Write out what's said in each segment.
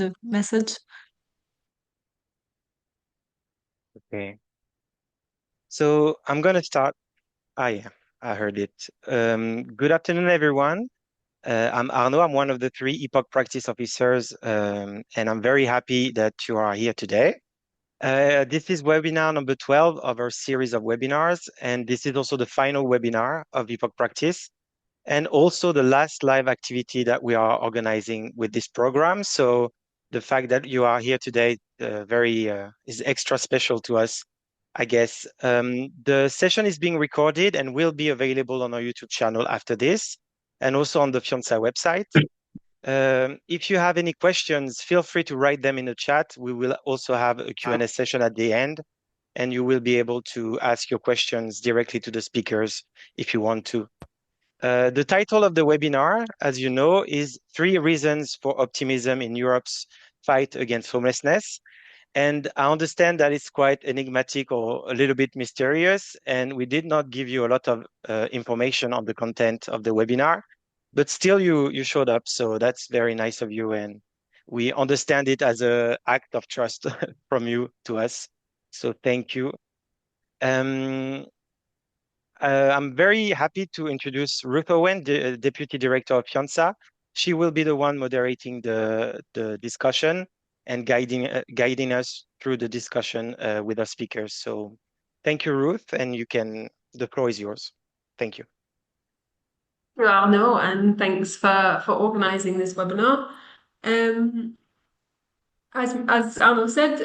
the message. Okay. So I'm going to start. Yeah, I heard it. Good afternoon, everyone. I'm Arnaud. I'm one of the three Epoch practice officers, and I'm very happy that you are here today. This is webinar number 12 of our series of webinars, and this is also the final webinar of Epoch practice, and also the last live activity that we are organizing with this program. So the fact that you are here today is extra special to us, I guess. The session is being recorded and will be available on our YouTube channel after this, and also on the FEANTSA website. If you have any questions, feel free to write them in the chat. We will also have a Q&A session at the end, and you will be able to ask your questions directly to the speakers if you want to. The title of the webinar, as you know, is 3 Reasons for Optimism in Europe's Fight Against Homelessness. And I understand that it's quite enigmatic or a little bit mysterious, and we did not give you a lot of information on the content of the webinar, but still you showed up, so that's very nice of you, and we understand it as an act of trust from you to us. So thank you. I'm very happy to introduce Ruth Owen, the Deputy Director of FEANTSA. She will be the one moderating the discussion and guiding us through the discussion with our speakers. So thank you, Ruth, and the floor is yours. Thank you. Arnaud, and thanks for organising this webinar. As Arnaud said,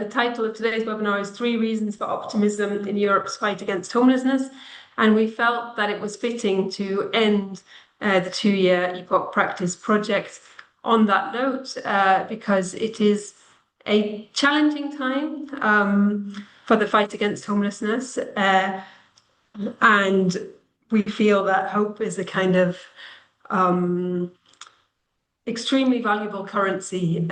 the title of today's webinar is 3 Reasons for Optimism in Europe's Fight Against Homelessness, and we felt that it was fitting to end the 2-year Epoch Practice project on that note, because it is a challenging time for the fight against homelessness, and we feel that hope is a kind of extremely valuable currency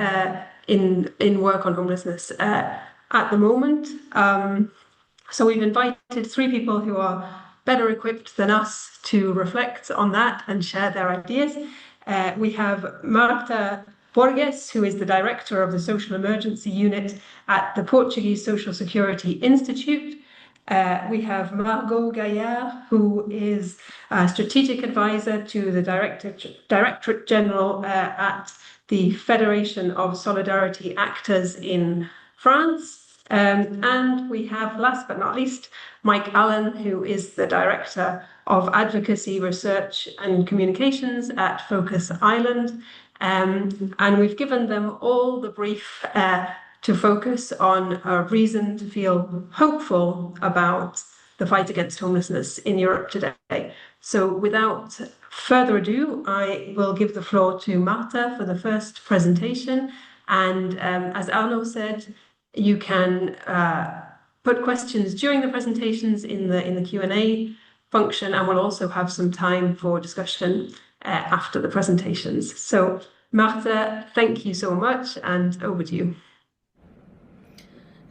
in work on homelessness at the moment. So we've invited 3 people who are better equipped than us to reflect on that and share their ideas. We have Marta Borges, who is the Director of the Social Emergency Unit at the Portuguese Social Security Institute. We have Margaux Gaillard, who is a strategic advisor to the Directorate General at the Federation of Solidarity Actors in France. And we have, last but not least, Mike Allen, who is the Director of Advocacy, Research and Communications at Focus Island. And we've given them all the brief to focus on a reason to feel hopeful about the fight against homelessness in Europe today. So without further ado, I will give the floor to Marta for the first presentation. And as Arnaud said, you can put questions during the presentations in the Q&A function, and we'll also have some time for discussion after the presentations. So Marta, thank you so much, and over to you.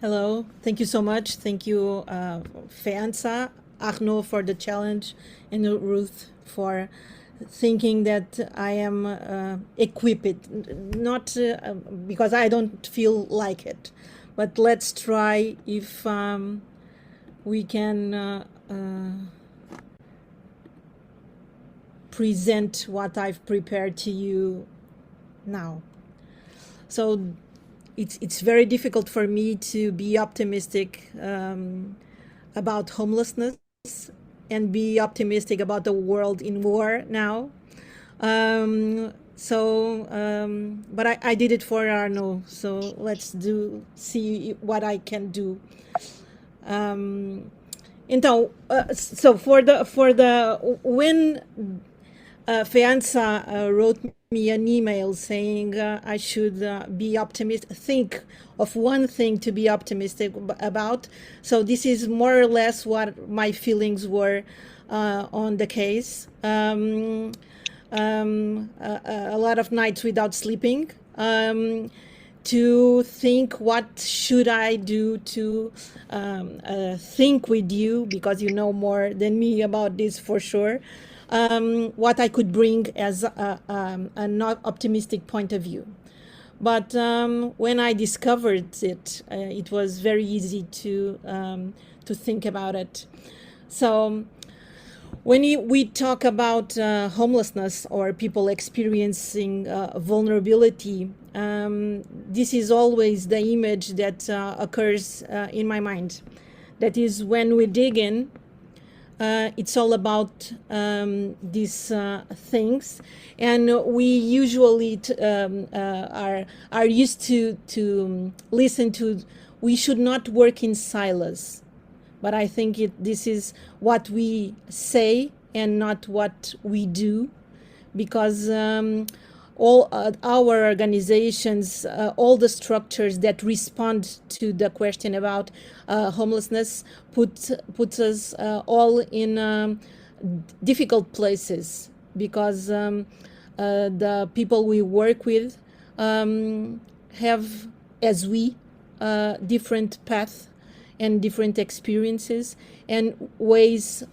Hello, thank you so much. Thank you, FEANTSA, Arnaud for the challenge, and Ruth for thinking that I am equipped, not because I don't feel like it, but let's try if we can present what I've prepared to you now. So it's very difficult for me to be optimistic about homelessness and be optimistic about the world in war now. But I did it for Arnaud, so let's see what I can do. Então, so when FEANTSA wrote me an email saying I should be optimistic, think of one thing to be optimistic about. So this is more or less what my feelings were on the case. A lot of nights without sleeping, to think what should I do to think with you, because you know more than me about this for sure. What I could bring as a not optimistic point of view. But when I discovered it, it was very easy to think about it. So when we talk about homelessness or people experiencing vulnerability, this is always the image that occurs in my mind. That is, when we dig in, it's all about these things, and we usually are used to listen to. We should not work in silos, but I think this is what we say and not what we do, because all our organizations, all the structures that respond to the question about homelessness puts us all in difficult places, because the people we work with have, as we, different paths and different experiences and ways,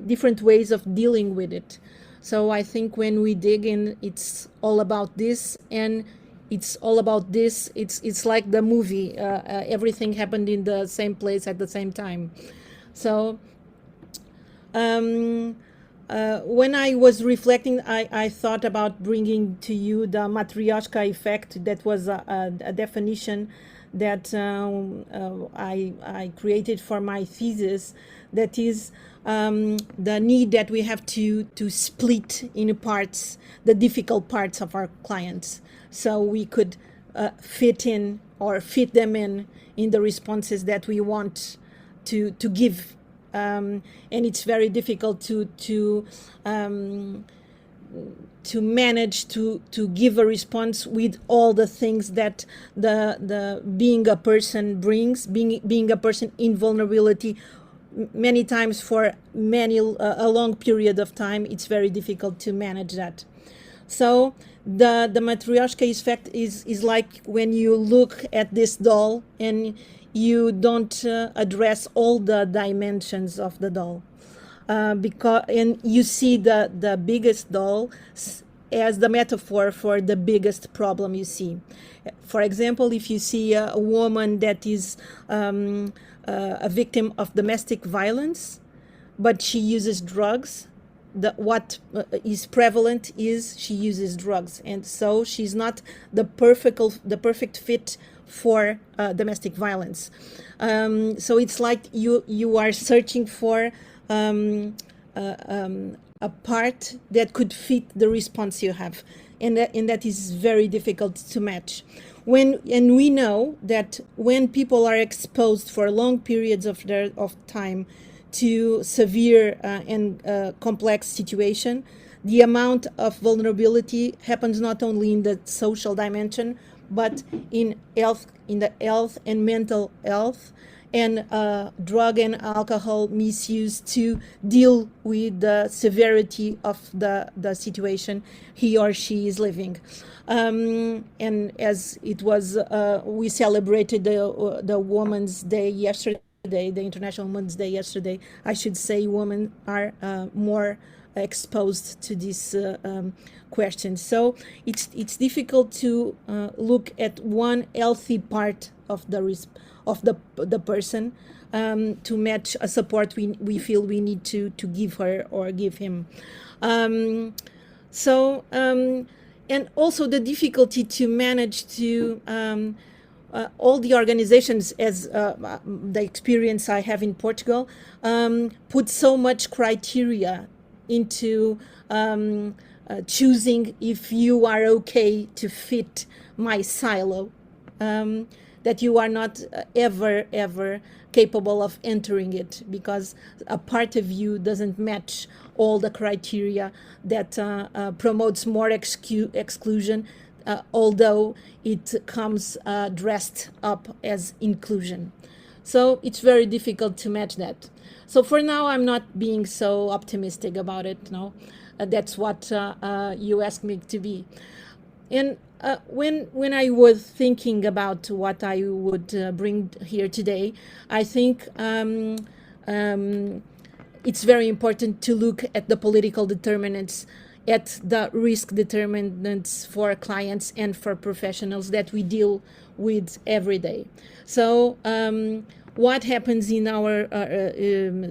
different ways of dealing with it. So I think when we dig in, it's all about this, and it's all about this. It's like the movie. Everything happened in the same place at the same time. So when I was reflecting, I thought about bringing to you the Matryoshka effect. That was a definition that I created for my thesis. That is the need that we have to split in parts the difficult parts of our clients, so we could fit in or fit them in the responses that we want to give. And it's very difficult to manage to give a response with all the things that the being a person brings, being a person in vulnerability many times for a long period of time. It's very difficult to manage that. So the Matryoshka effect is like when you look at this doll and you don't address all the dimensions of the doll, and you see the biggest doll as the metaphor for the biggest problem you see. For example, if you see a woman that is a victim of domestic violence, but she uses drugs, what is prevalent is she uses drugs, and so she's not the perfect fit for domestic violence. So it's like you are searching for a part that could fit the response you have, and that is very difficult to match. And we know that when people are exposed for long periods of time to severe and complex situation, the amount of vulnerability happens not only in the social dimension, but in the health and mental health, and drug and alcohol misuse to deal with the severity of the situation he or she is living. And as it was, we celebrated the Women's Day yesterday, the International Women's Day yesterday. I should say women are more exposed to this question. So it's difficult to look at one healthy part of the person to match a support we feel we need to give her or give him. And also the difficulty to manage to all the organizations, as the experience I have in Portugal, put so much criteria into choosing if you are okay to fit my silo, that you are not ever capable of entering it, because a part of you doesn't match all the criteria that promotes more exclusion, although it comes dressed up as inclusion. So it's very difficult to match that. So for now, I'm not being so optimistic about it. No, that's what you asked me to be. And when I was thinking about what I would bring here today, I think it's very important to look at the political determinants at the risk determinants for clients and for professionals that we deal with every day. So what happens in our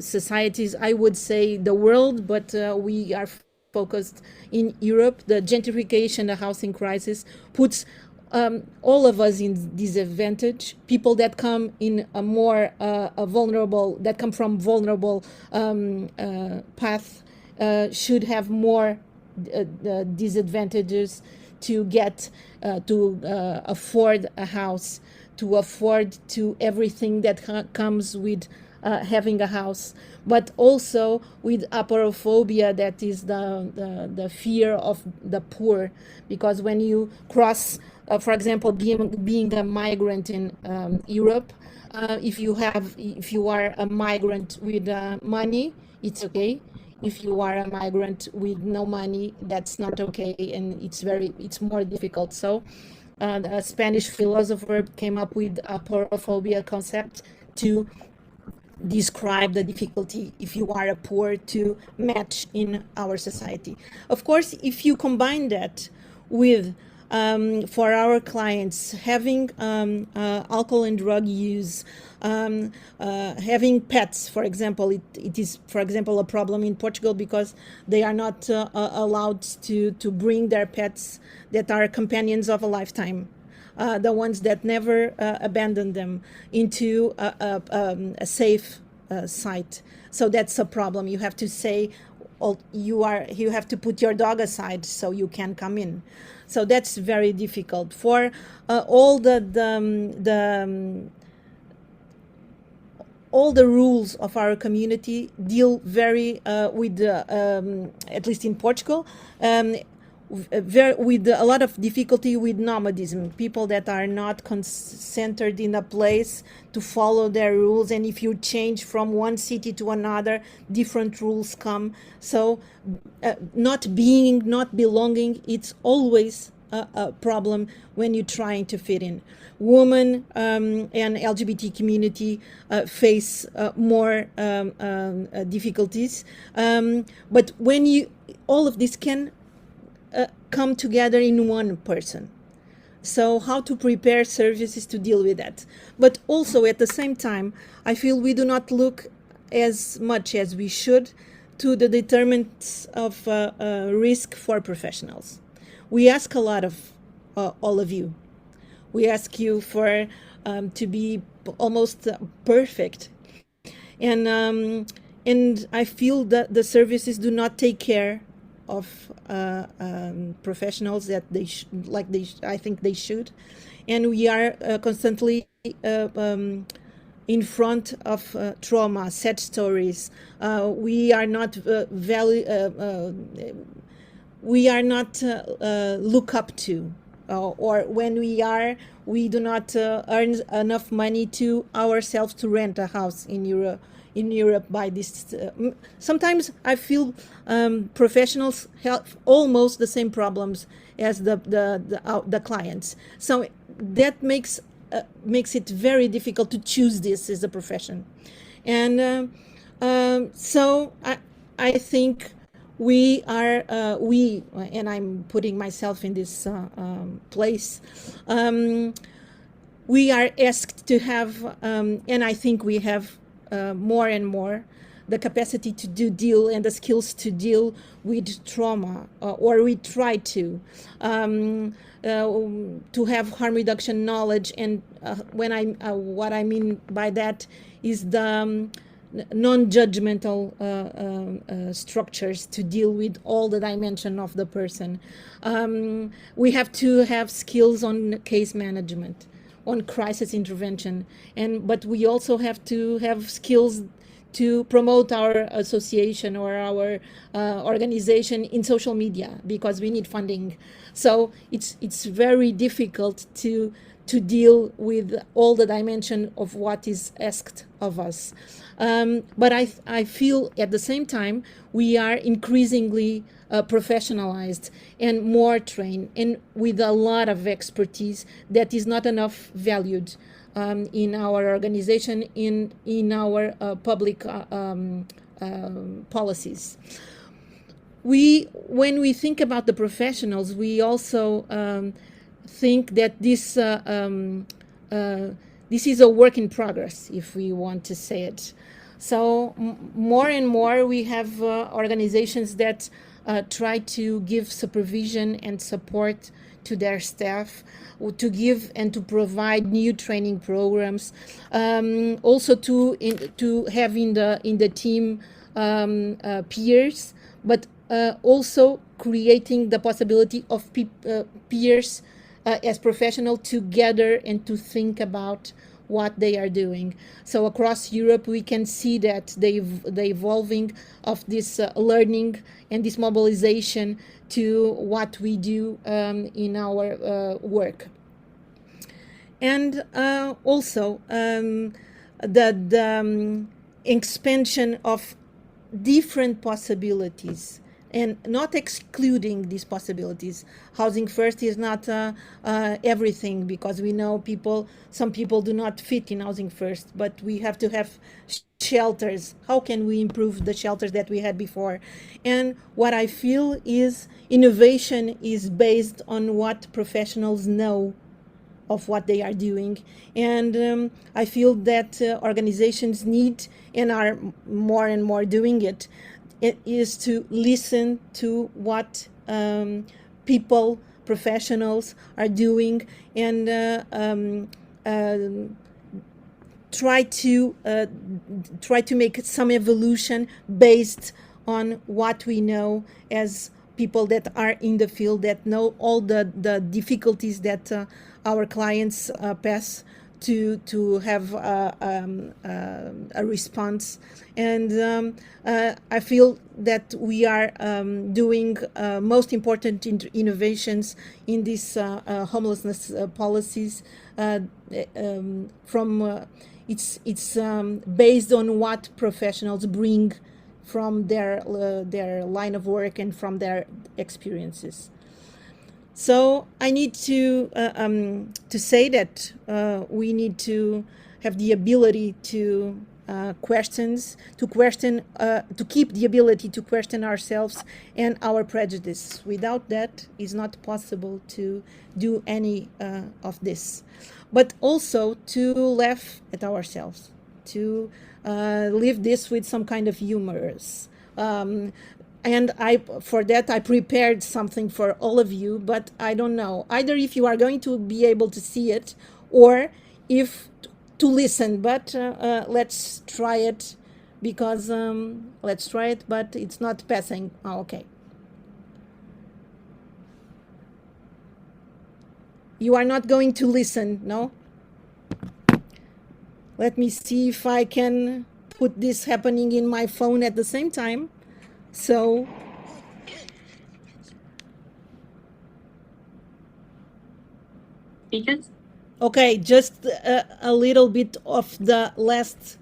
societies, I would say the world, but we are focused in Europe. The gentrification, the housing crisis puts all of us in disadvantage. People that come in a more vulnerable, that come from vulnerable path should have more disadvantages to get to afford a house, to afford to everything that comes with having a house, but also with aporophobia, that is the fear of the poor. Because when you cross, for example, being a migrant in Europe, if you are a migrant with money, it's okay. If you are a migrant with no money, that's not okay, and it's more difficult. So a Spanish philosopher came up with aporophobia concept to describe the difficulty if you are a poor to match in our society. Of course, if you combine that with for our clients having alcohol and drug use, having pets, for example, it is, for example, a problem in Portugal because they are not allowed to bring their pets that are companions of a lifetime. The ones that never abandon them into a safe site. So that's a problem. You have to say, you have to put your dog aside so you can come in. So that's very difficult for all all the rules of our community deal very with at least in Portugal. With a lot of difficulty with nomadism, people that are not centered in a place to follow their rules, and if you change from one city to another, different rules come. So not belonging, it's always a problem when you're trying to fit in. Women and LGBT community face more difficulties, but when all of this can come together in one person. So how to prepare services to deal with that. But also at the same time, I feel we do not look as much as we should to the determinants of risk for professionals. We ask a lot of all of you. We ask you for to be almost perfect. And I feel that the services do not take care of professionals that I think they should, and we are constantly in front of trauma, sad stories. We are not look up to, or when we do not earn enough money to ourselves to rent a house in Europe by this. Sometimes I feel professionals have almost the same problems as the clients. So that makes it very difficult to choose this as a profession. And so I think we are, and I'm putting myself in this place, we are asked to have, and I think we have more and more the capacity to deal and the skills to deal with trauma, or we try to have harm reduction knowledge. And what I mean by that is the non-judgmental structures to deal with all the dimension of the person. We have to have skills on case management, on crisis intervention, but we also have to have skills to promote our association or our organization in social media, because we need funding. So it's very difficult to deal with all the dimension of what is asked of us. But I feel at the same time we are increasingly professionalized and more trained, and with a lot of expertise that is not enough valued in our organization, in our public policies. when we think about the professionals, we also think that this is a work in progress, if we want to say it. So more and more we have organizations that try to give supervision and support to their staff, to give and to provide new training programs, also to have in the team peers, but also creating the possibility of peers as professionals to gather and to think about what they are doing. So across Europe, we can see that the evolving of this learning and this mobilization to what we do in our work. And also the expansion of different possibilities and not excluding these possibilities. Housing first is not everything, because we know some people do not fit in housing first, but we have to have shelters. How can we improve the shelters that we had before? And what I feel is innovation is based on what professionals know of what they are doing. And I feel that organizations need, and are more and more doing it, is to listen to what people, professionals are doing, and try to make some evolution based on what we know as people that are in the field, that know all the difficulties that our clients pass to have a response. And I feel that we are doing most important innovations in these homelessness policies. It's based on what professionals bring from their line of work and from their experiences. So I need to say that we need to have the ability to keep the ability to question ourselves and our prejudice. Without that, it's not possible to do any of this. But also to laugh at ourselves, to live this with some kind of humors. And for that, I prepared something for all of you, but I don't know, either if you are going to be able to see it or if to listen, but let's try it, because let's try it, but it's not passing. Oh, okay. You are not going to listen, no? Let me see if I can put this happening in my phone at the same time. So okay, just a little bit of the last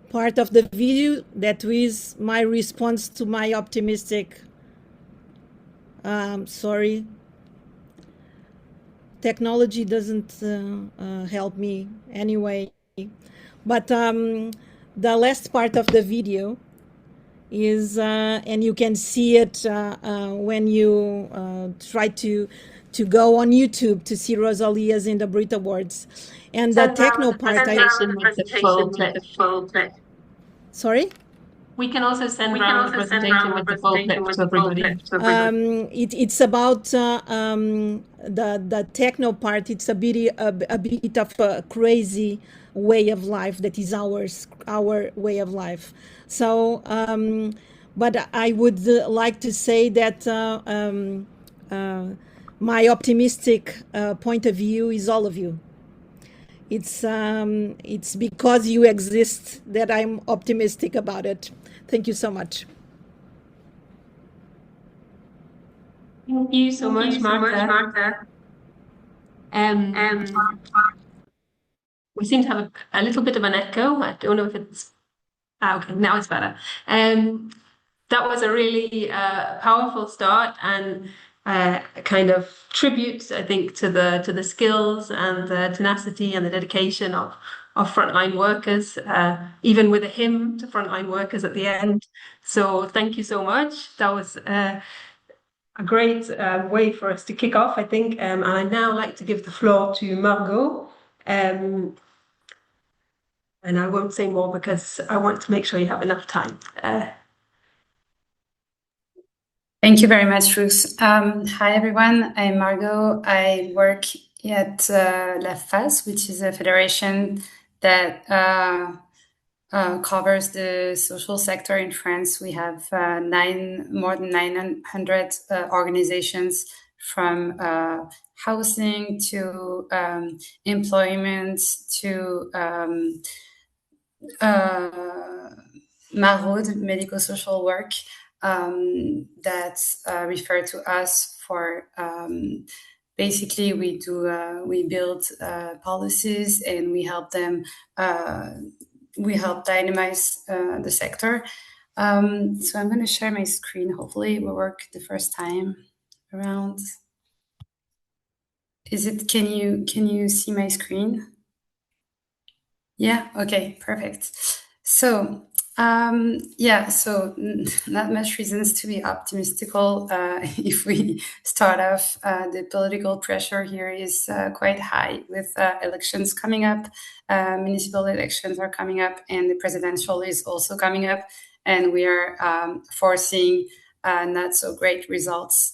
part of the video. That is my response to my optimistic. Sorry, technology doesn't help me anyway. But the last part of the video is, and you can see it when you try to go on YouTube to see Rosalia's in the Brit Awards. And the techno part, the full clip. Sorry? We can also send around the presentation with the full clip to everybody. It's about the techno part. It's a bit of a crazy way of life that is our way of life. So, but I would like to say that my optimistic point of view is all of you. It's because you exist that I'm optimistic about it. Thank you so much. Thank you so much, Marta. We seem to have a little bit of an echo. I don't know if it's... okay, now it's better. That was a really powerful start, and kind of tribute, I think, to the skills and the tenacity and the dedication of of frontline workers, even with a hymn to frontline workers at the end. So thank you so much. That was a great way for us to kick off, I think. And I'd now like to give the floor to Margaux. And I won't say more because I want to make sure you have enough time. Thank you very much, Ruth. Hi, everyone. I'm Margaux. I work at La FAS, which is a federation that covers the social sector in France. We have more than 900 organizations, from housing to employment to Margaux, medico-social work, that refer to us for basically we build policies, and we help dynamize the sector. So I'm going to share my screen. Hopefully it will work the first time around. Can you see my screen? Yeah, okay, perfect. So not much reasons to be optimistical. If we start off, the political pressure here is quite high, with elections coming up. Municipal elections are coming up, and the presidential is also coming up, and we are foreseeing not so great results.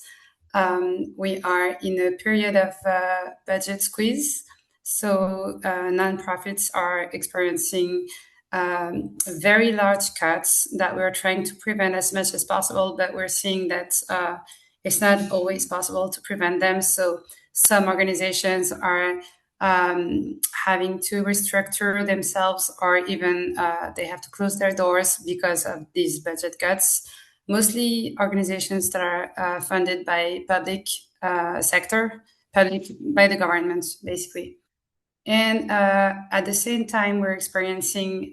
We are in a period of budget squeeze, so nonprofits are experiencing very large cuts that we're trying to prevent as much as possible, but we're seeing that it's not always possible to prevent them. So some organizations are having to restructure themselves, or even they have to close their doors because of these budget cuts. Mostly organizations that are funded by public sector, by the government, basically. And at the same time, we're experiencing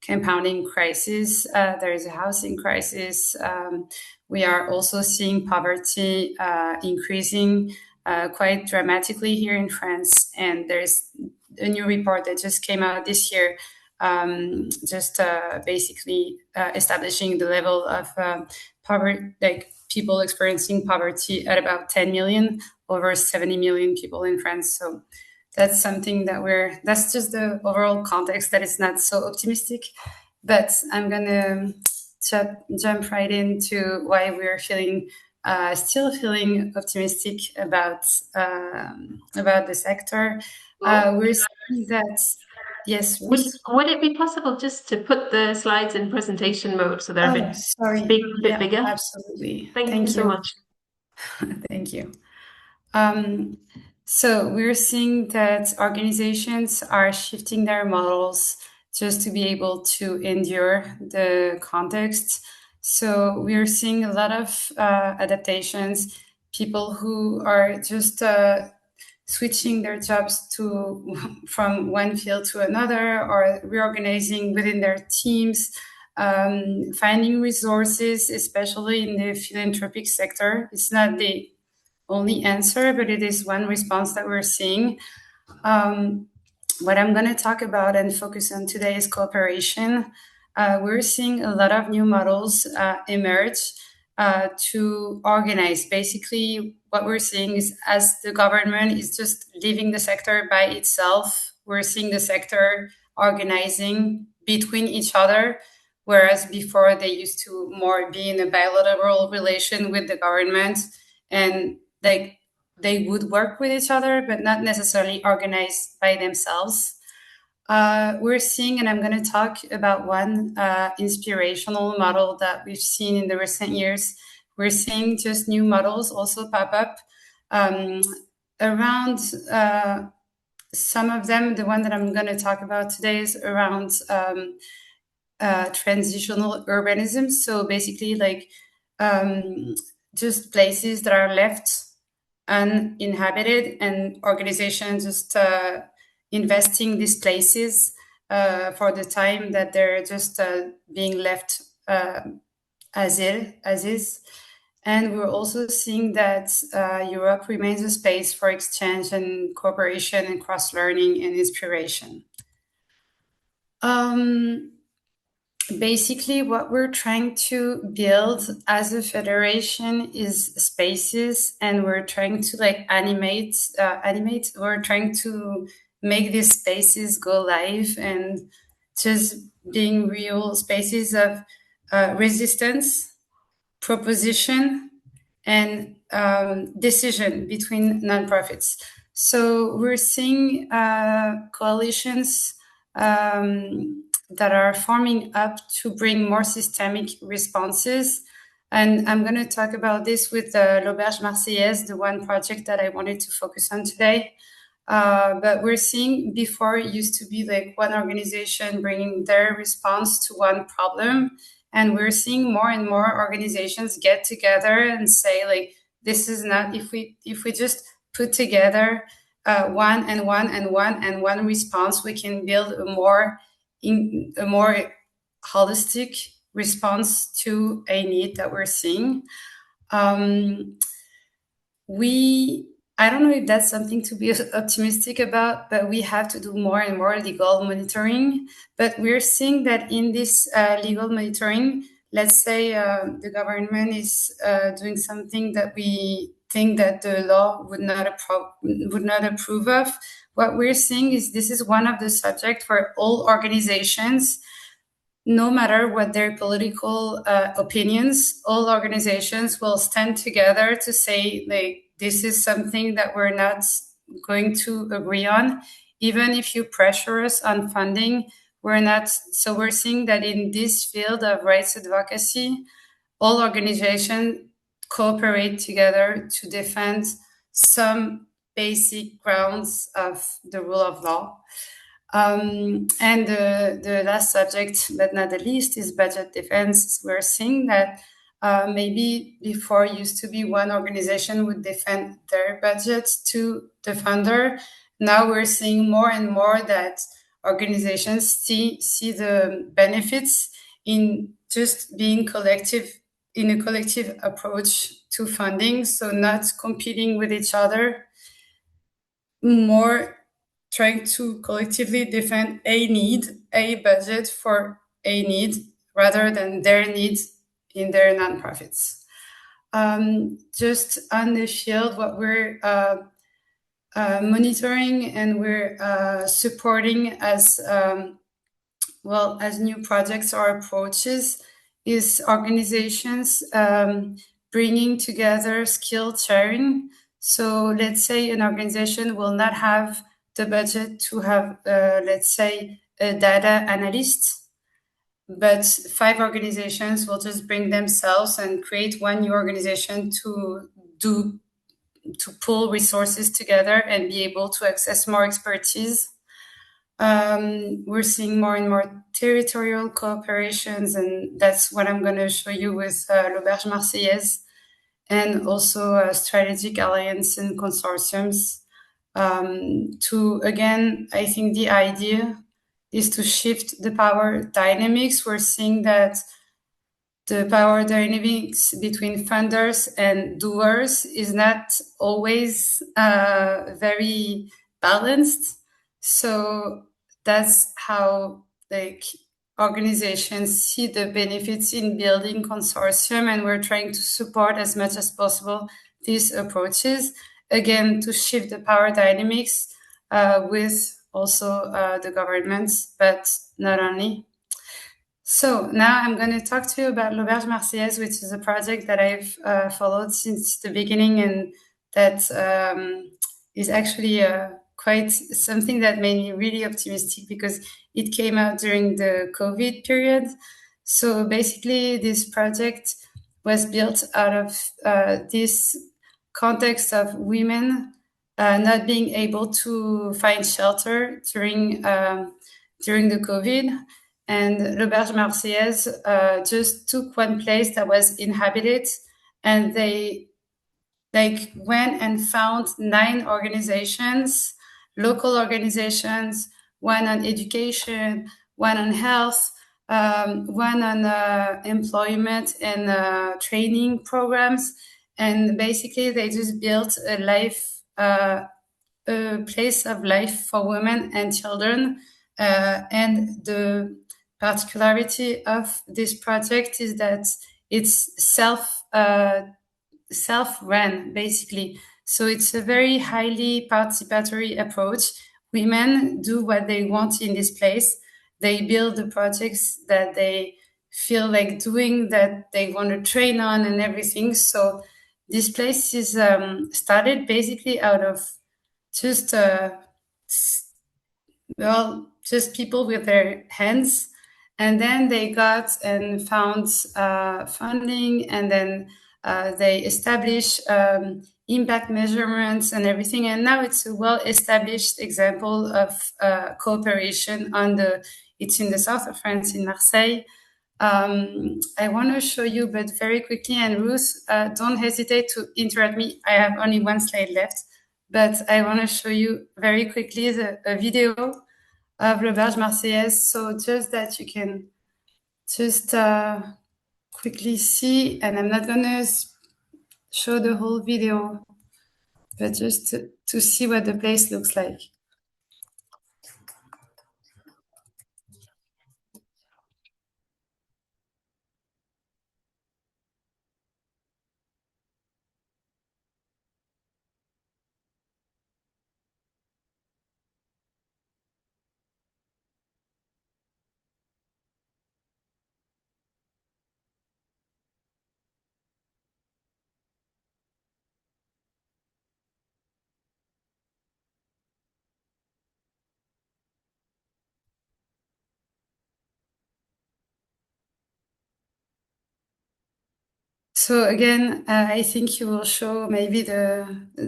compounding crisis. There is a housing crisis. We are also seeing poverty increasing quite dramatically here in France. And there's a new report that just came out this year, basically establishing the level of poverty, like people experiencing poverty at about 10 million, over 70 million people in France. So that's something that's just the overall context that is not so optimistic. But I'm gonna jump right into why we're still feeling optimistic about the sector. We're seeing that. Yes. Would it be possible just to put the slides in presentation mode so they're a bit bigger? Absolutely. Thank you so much. Thank you. So we're seeing that organizations are shifting their models just to be able to endure the context. So we're seeing a lot of adaptations, people who are just switching their jobs from one field to another, or reorganizing within their teams, finding resources, especially in the philanthropic sector. It's not the only answer, but it is one response that we're seeing. What I'm going to talk about and focus on today is cooperation. We're seeing a lot of new models emerge to organize. Basically, what we're seeing is, as the government is just leaving the sector by itself, we're seeing the sector organizing between each other, whereas before they used to more be in a bilateral relation with the government, and they would work with each other, but not necessarily organized by themselves. We're seeing, and I'm going to talk about one inspirational model that we've seen in the recent years. We're seeing just new models also pop up around some of them. The one that I'm going to talk about today is around transitional urbanism. So basically, just places that are left uninhabited, and organizations just investing these places for the time that they're just being left as is. And we're also seeing that Europe remains a space for exchange and cooperation and cross-learning and inspiration. Basically, what we're trying to build as a federation is spaces, and we're trying to animate. We're trying to make these spaces go live and just being real spaces of resistance, proposition, and decision between nonprofits. So we're seeing coalitions that are forming up to bring more systemic responses. And I'm going to talk about this with l'Auberge Marseillaise, the one project that I wanted to focus on today. But we're seeing before it used to be one organization bringing their response to one problem. And we're seeing more and more organizations get together and say, this is not, if we just put together one response, we can build a more holistic response to a need that we're seeing. I don't know if that's something to be optimistic about, but we have to do more and more legal monitoring. But we're seeing that in this legal monitoring, let's say the government is doing something that we think that the law would not approve of. What we're seeing is this is one of the subjects for all organizations, no matter what their political opinions, all organizations will stand together to say, this is something that we're not going to agree on. Even if you pressure us on funding, we're not. So we're seeing that in this field of rights advocacy, all organizations cooperate together to defend some basic grounds of the rule of law. And the last subject, but not the least, is budget defense. We're seeing that maybe before used to be one organization would defend their budget to the funder. Now we're seeing more and more that organizations see the benefits in just being collective, in a collective approach to funding. So not competing with each other, more trying to collectively defend a need, a budget for a need, rather than their needs in their nonprofits. Just on the field, what we're monitoring and we're supporting as new projects or approaches is organizations bringing together skill sharing. So let's say an organization will not have the budget to have, let's say, a data analyst, but 5 organizations will just bring themselves and create one new organization to pull resources together and be able to access more expertise. We're seeing more and more territorial cooperations, and that's what I'm going to show you with l'Auberge Marseillaise, and also strategic alliance and consortiums. Again, I think the idea is to shift the power dynamics. We're seeing that the power dynamics between funders and doers is not always very balanced. So that's how organizations see the benefits in building consortium, and we're trying to support as much as possible these approaches, again, to shift the power dynamics with also the governments, but not only. So now I'm going to talk to you about l'Auberge Marseillaise, which is a project that I've followed since the beginning, and that is actually quite something that made me really optimistic because it came out during the COVID period. So basically, this project was built out of this context of women not being able to find shelter during the COVID. And l'Auberge Marseillaise just took one place that was inhabited, and they went and found 9 organizations, local organizations, one on education, one on health, one on employment and training programs. And basically, they just built a place of life for women and children. And the particularity of this project is that it's self-run, basically. So it's a very highly participatory approach. Women do what they want in this place. They build the projects that they feel like doing, that they want to train on and everything. So this place is started basically out of just just people with their hands, and then they got and found funding, and then they established impact measurements and everything, and now it's a well-established example of cooperation it's in the south of France, in Marseille. I want to show you, but very quickly, and Ruth, don't hesitate to interrupt me. I have only one slide left, but I want to show you very quickly a video of l'auberge marseillaise, so just that you can just quickly see, and I'm not gonna show the whole video, but just to see what the place looks like. So again, I think you will show maybe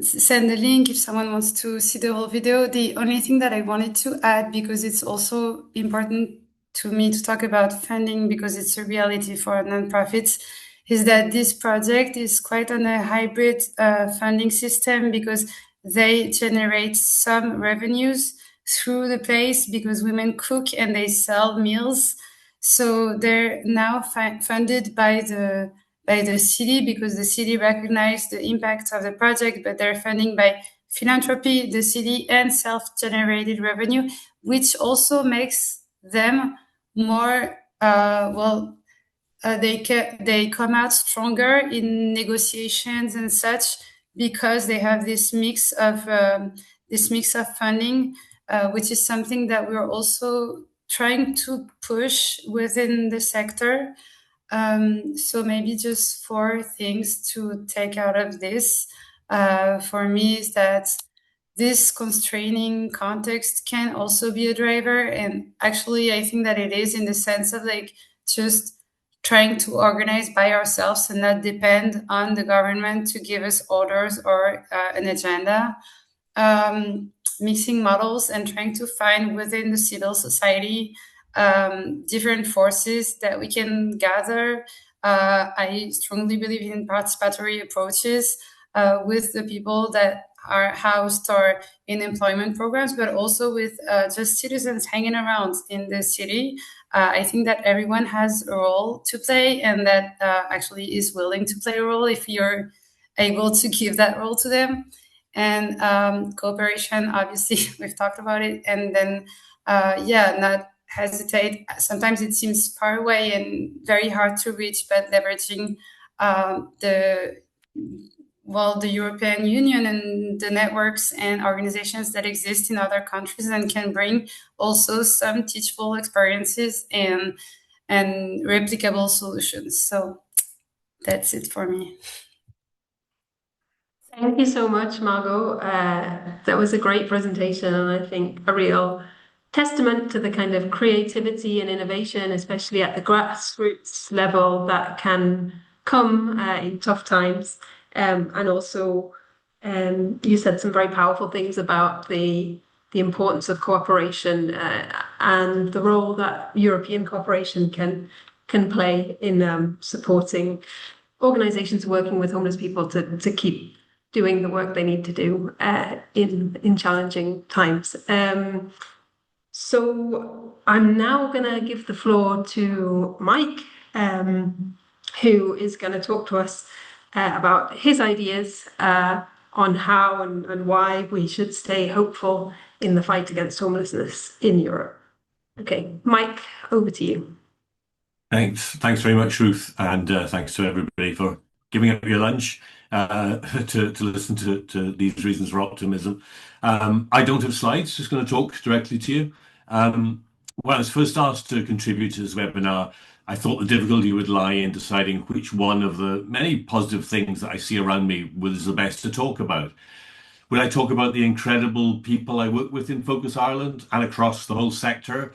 send the link if someone wants to see the whole video. The only thing that I wanted to add, because it's also important to me to talk about funding, because it's a reality for nonprofits, is that this project is quite on a hybrid funding system, because they generate some revenues through the place because women cook and they sell meals. So they're now funded by the city, because the city recognized the impact of the project, but they're funding by philanthropy, the city, and self-generated revenue, which also makes them more they come out stronger in negotiations and such, because they have this mix of funding, which is something that we're also trying to push within the sector. So maybe just 4 things to take out of this for me is that this constraining context can also be a driver. And actually, I think that it is, in the sense of like just trying to organize by ourselves and not depend on the government to give us orders or an agenda. Mixing models and trying to find within the civil society different forces that we can gather. I strongly believe in participatory approaches with the people that are housed or in employment programs, but also with just citizens hanging around in the city. I think that everyone has a role to play, and that actually is willing to play a role if you're able to give that role to them. And cooperation, obviously, we've talked about it. And then, not hesitate. Sometimes it seems far away and very hard to reach, but leveraging the European Union and the networks and organizations that exist in other countries and can bring also some teachable experiences and replicable solutions. So that's it for me. Thank you so much, Margaux. That was a great presentation, and I think a real testament to the kind of creativity and innovation, especially at the grassroots level, that can come in tough times. And also, you said some very powerful things about the importance of cooperation and the role that European cooperation can play in supporting organizations working with homeless people to keep doing the work they need to do in challenging times. So I'm now going to give the floor to Mike, who is going to talk to us about his ideas on how and why we should stay hopeful in the fight against homelessness in Europe. Okay, Mike, over to you. Thanks very much, Ruth, and thanks to everybody for giving up your lunch to listen to these reasons for optimism. I don't have slides, just going to talk directly to you. When I was first asked to contribute to this webinar, I thought the difficulty would lie in deciding which one of the many positive things that I see around me was the best to talk about. Would I talk about the incredible people I work with in Focus Ireland and across the whole sector,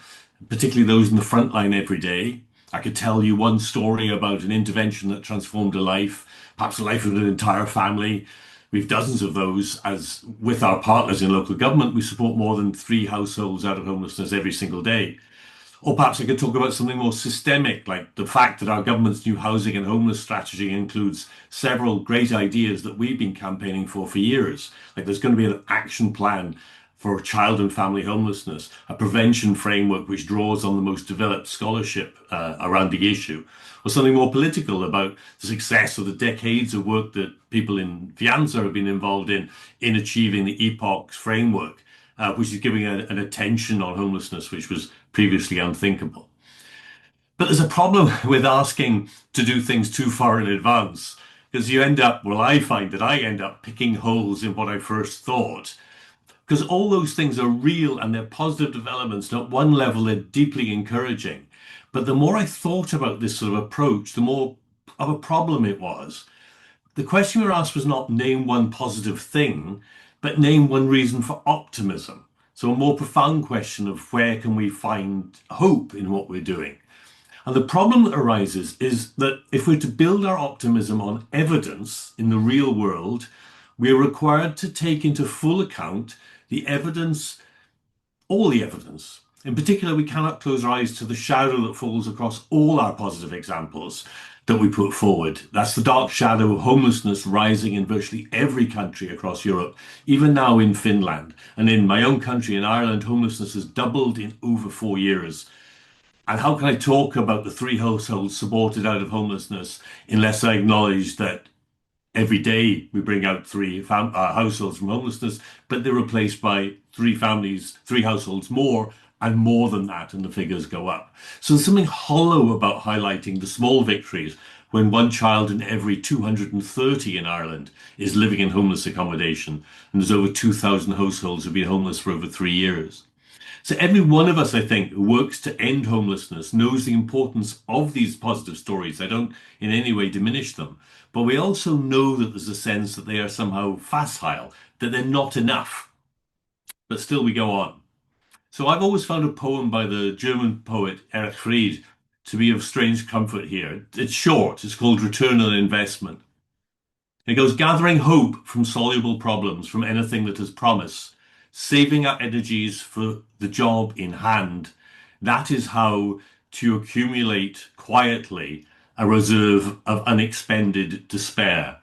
particularly those in the front line every day? I could tell you one story about an intervention that transformed a life, perhaps the life of an entire family. We've dozens of those, as with our partners in local government, we support more than 3 households out of homelessness every single day. Or perhaps I could talk about something more systemic, like the fact that our government's new housing and homeless strategy includes several great ideas that we've been campaigning for years. Like there's going to be an action plan for child and family homelessness, a prevention framework which draws on the most developed scholarship around the issue, or something more political about the success of the decades of work that people in FEANTSA have been involved in achieving the EPOC's framework, which is giving an attention on homelessness which was previously unthinkable. But there's a problem with asking to do things too far in advance, because you end up, well, I find that I end up picking holes in what I first thought. Because all those things are real and they're positive developments. And at one level, they're deeply encouraging. But the more I thought about this sort of approach, the more of a problem it was. The question we were asked was not name one positive thing, but name one reason for optimism. So a more profound question of where can we find hope in what we're doing? And the problem that arises is that if we're to build our optimism on evidence in the real world, we're required to take into full account the evidence, all the evidence. In particular, we cannot close our eyes to the shadow that falls across all our positive examples that we put forward. That's the dark shadow of homelessness rising in virtually every country across Europe, even now in Finland. And in my own country, in Ireland, homelessness has doubled in over 4 years. And how can I talk about the 3 households supported out of homelessness unless I acknowledge that every day we bring out 3 households from homelessness, but they're replaced by 3 families, 3 households more, and more than that, and the figures go up. So there's something hollow about highlighting the small victories when 1 child in every 230 in Ireland is living in homeless accommodation, and there's over 2,000 households who've been homeless for over 3 years. So every one of us, I think, who works to end homelessness knows the importance of these positive stories. I don't in any way diminish them. But we also know that there's a sense that they are somehow facile, that they're not enough. But still we go on. So I've always found a poem by the German poet Erich Fried to be of strange comfort here. It's short. It's called Return on Investment. It goes, gathering hope from soluble problems, from anything that has promise, saving our energies for the job in hand. That is how to accumulate quietly a reserve of unexpended despair.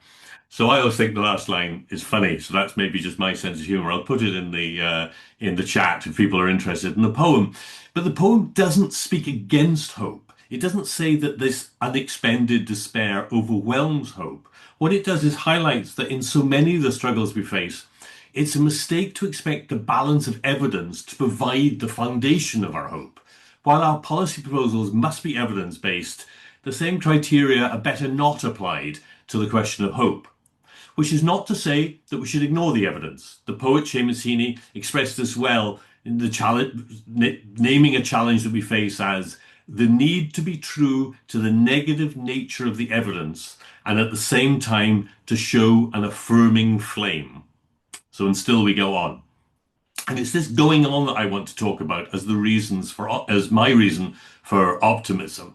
So I always think the last line is funny. So that's maybe just my sense of humor. I'll put it in the chat if people are interested in the poem. But the poem doesn't speak against hope. It doesn't say that this unexpended despair overwhelms hope. What it does is highlights that in so many of the struggles we face, it's a mistake to expect the balance of evidence to provide the foundation of our hope. While our policy proposals must be evidence-based, the same criteria are better not applied to the question of hope. Which is not to say that we should ignore the evidence. The poet Seamus Heaney expressed this well in the challenge, naming a challenge that we face as the need to be true to the negative nature of the evidence and at the same time to show an affirming flame. So, and still we go on. And it's this going on that I want to talk about as my reason for optimism.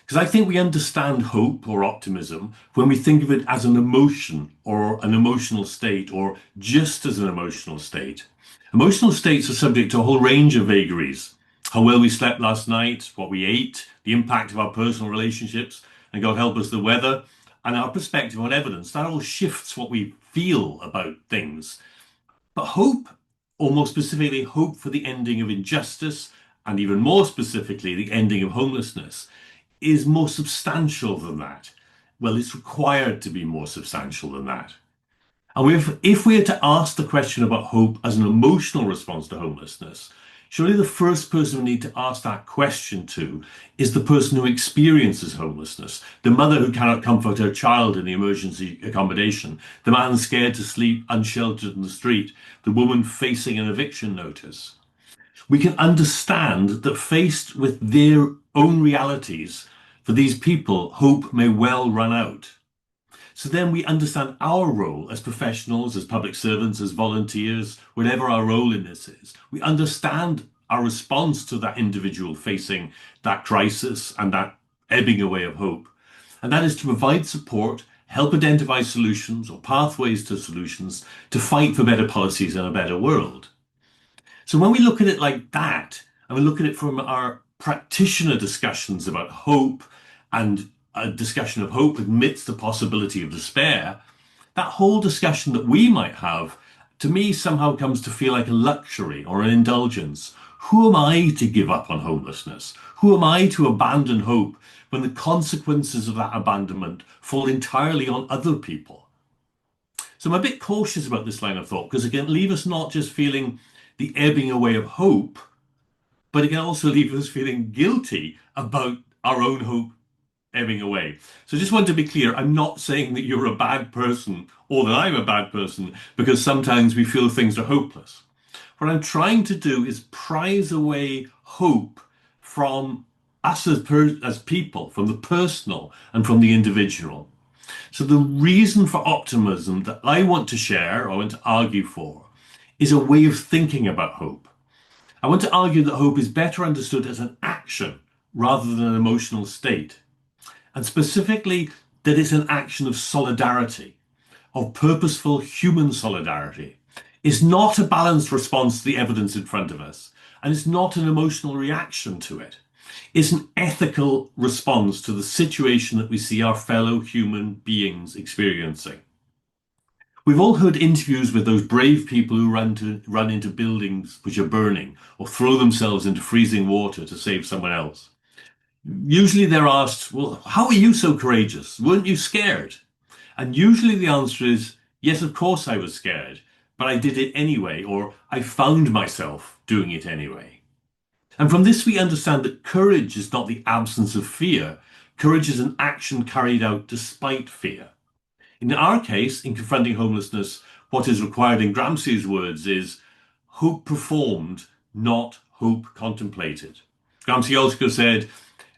Because I think we understand hope or optimism when we think of it as an emotion or an emotional state or just as an emotional state. Emotional states are subject to a whole range of vagaries. How well we slept last night, what we ate, the impact of our personal relationships, and God help us, the weather, and our perspective on evidence. That all shifts what we feel about things. But hope or more specifically, hope for the ending of injustice, and even more specifically, the ending of homelessness, is more substantial than that. Well, it's required to be more substantial than that. And if we are to ask the question about hope as an emotional response to homelessness, surely the first person we need to ask that question to is the person who experiences homelessness, the mother who cannot comfort her child in the emergency accommodation, the man scared to sleep unsheltered in the street, the woman facing an eviction notice. We can understand that faced with their own realities, for these people, hope may well run out. So then we understand our role as professionals, as public servants, as volunteers, whatever our role in this is. We understand our response to that individual facing that crisis and that ebbing away of hope. And that is to provide support, help identify solutions or pathways to solutions, to fight for better policies and a better world. So when we look at it like that, and we look at it from our practitioner discussions about hope and a discussion of hope amidst the possibility of despair, that whole discussion that we might have, to me, somehow comes to feel like a luxury or an indulgence. Who am I to give up on homelessness? Who am I to abandon hope when the consequences of that abandonment fall entirely on other people? So I'm a bit cautious about this line of thought, because it can leave us not just feeling the ebbing away of hope, but it can also leave us feeling guilty about our own hope ebbing away. So I just want to be clear, I'm not saying that you're a bad person or that I'm a bad person, because sometimes we feel things are hopeless. What I'm trying to do is prize away hope from us as people, from the personal and from the individual. So the reason for optimism that I want to share, or I want to argue for, is a way of thinking about hope. I want to argue that hope is better understood as an action rather than an emotional state. And specifically, that it's an action of solidarity, of purposeful human solidarity. It's not a balanced response to the evidence in front of us, and it's not an emotional reaction to it. It's an ethical response to the situation that we see our fellow human beings experiencing. We've all heard interviews with those brave people who run into buildings which are burning, or throw themselves into freezing water to save someone else. Usually they're asked, well, how are you so courageous? Weren't you scared? And usually the answer is, yes, of course I was scared, but I did it anyway, or I found myself doing it anyway. And from this we understand that courage is not the absence of fear. Courage is an action carried out despite fear. In our case, in confronting homelessness, what is required in Gramsci's words is hope performed, not hope contemplated. Gramsci also said,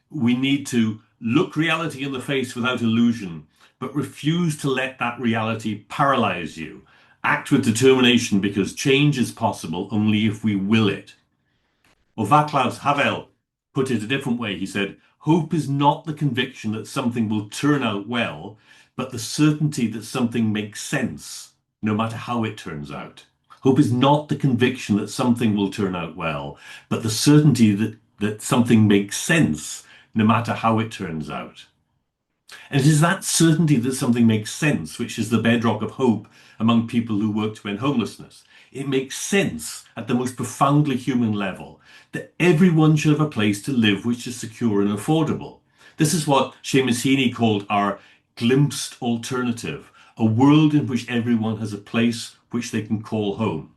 we need to look reality in the face without illusion, but refuse to let that reality paralyze you. Act with determination, because change is possible only if we will it. Or Václav Havel put it a different way. He said, hope is not the conviction that something will turn out well, but the certainty that something makes sense, no matter how it turns out. Hope is not the conviction that something will turn out well, but the certainty that something makes sense, no matter how it turns out. And it is that certainty that something makes sense which is the bedrock of hope among people who work to end homelessness. It makes sense at the most profoundly human level that everyone should have a place to live which is secure and affordable. This is what Seamus Heaney called our glimpsed alternative, a world in which everyone has a place which they can call home.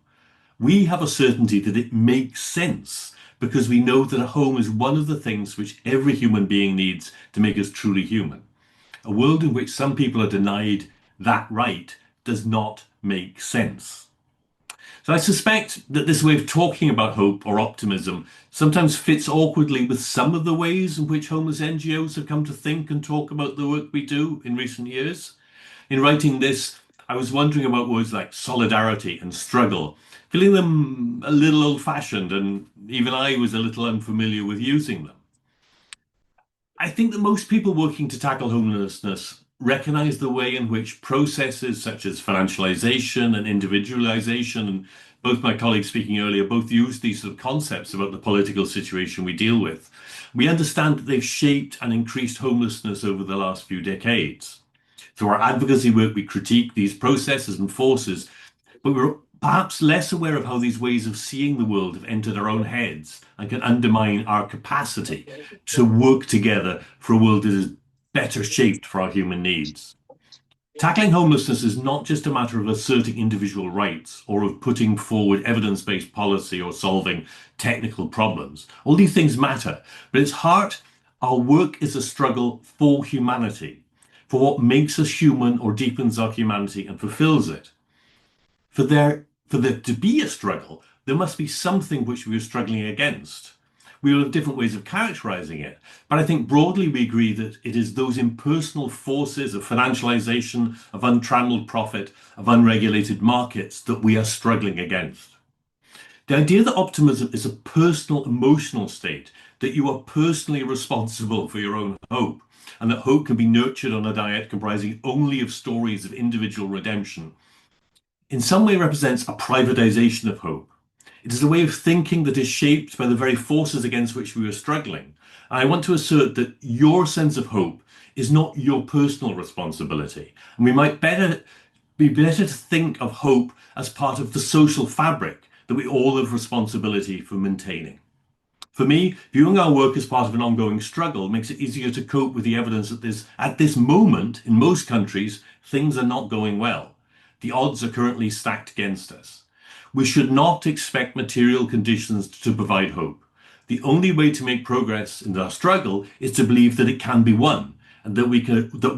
We have a certainty that it makes sense because we know that a home is one of the things which every human being needs to make us truly human. A world in which some people are denied that right does not make sense. So I suspect that this way of talking about hope or optimism sometimes fits awkwardly with some of the ways in which homeless NGOs have come to think and talk about the work we do in recent years. In writing this, I was wondering about words like solidarity and struggle, feeling them a little old-fashioned, and even I was a little unfamiliar with using them. I think that most people working to tackle homelessness recognize the way in which processes such as financialization and individualization, and both my colleagues speaking earlier both used these sort of concepts about the political situation we deal with. We understand that they've shaped and increased homelessness over the last few decades. Through our advocacy work, we critique these processes and forces, but we're perhaps less aware of how these ways of seeing the world have entered our own heads and can undermine our capacity to work together for a world that is better shaped for our human needs. Tackling homelessness is not just a matter of asserting individual rights or of putting forward evidence-based policy or solving technical problems. All these things matter, but at its heart, our work is a struggle for humanity, for what makes us human or deepens our humanity and fulfills it. For there to be a struggle, there must be something which we are struggling against. We will have different ways of characterizing it, but I think broadly we agree that it is those impersonal forces of financialization, of untrammeled profit, of unregulated markets that we are struggling against. The idea that optimism is a personal emotional state, that you are personally responsible for your own hope, and that hope can be nurtured on a diet comprising only of stories of individual redemption, in some way represents a privatization of hope. It is a way of thinking that is shaped by the very forces against which we are struggling. And I want to assert that your sense of hope is not your personal responsibility. And we might be better to think of hope as part of the social fabric that we all have responsibility for maintaining. For me, viewing our work as part of an ongoing struggle makes it easier to cope with the evidence that at this moment, in most countries, things are not going well. The odds are currently stacked against us. We should not expect material conditions to provide hope. The only way to make progress in our struggle is to believe that it can be won and that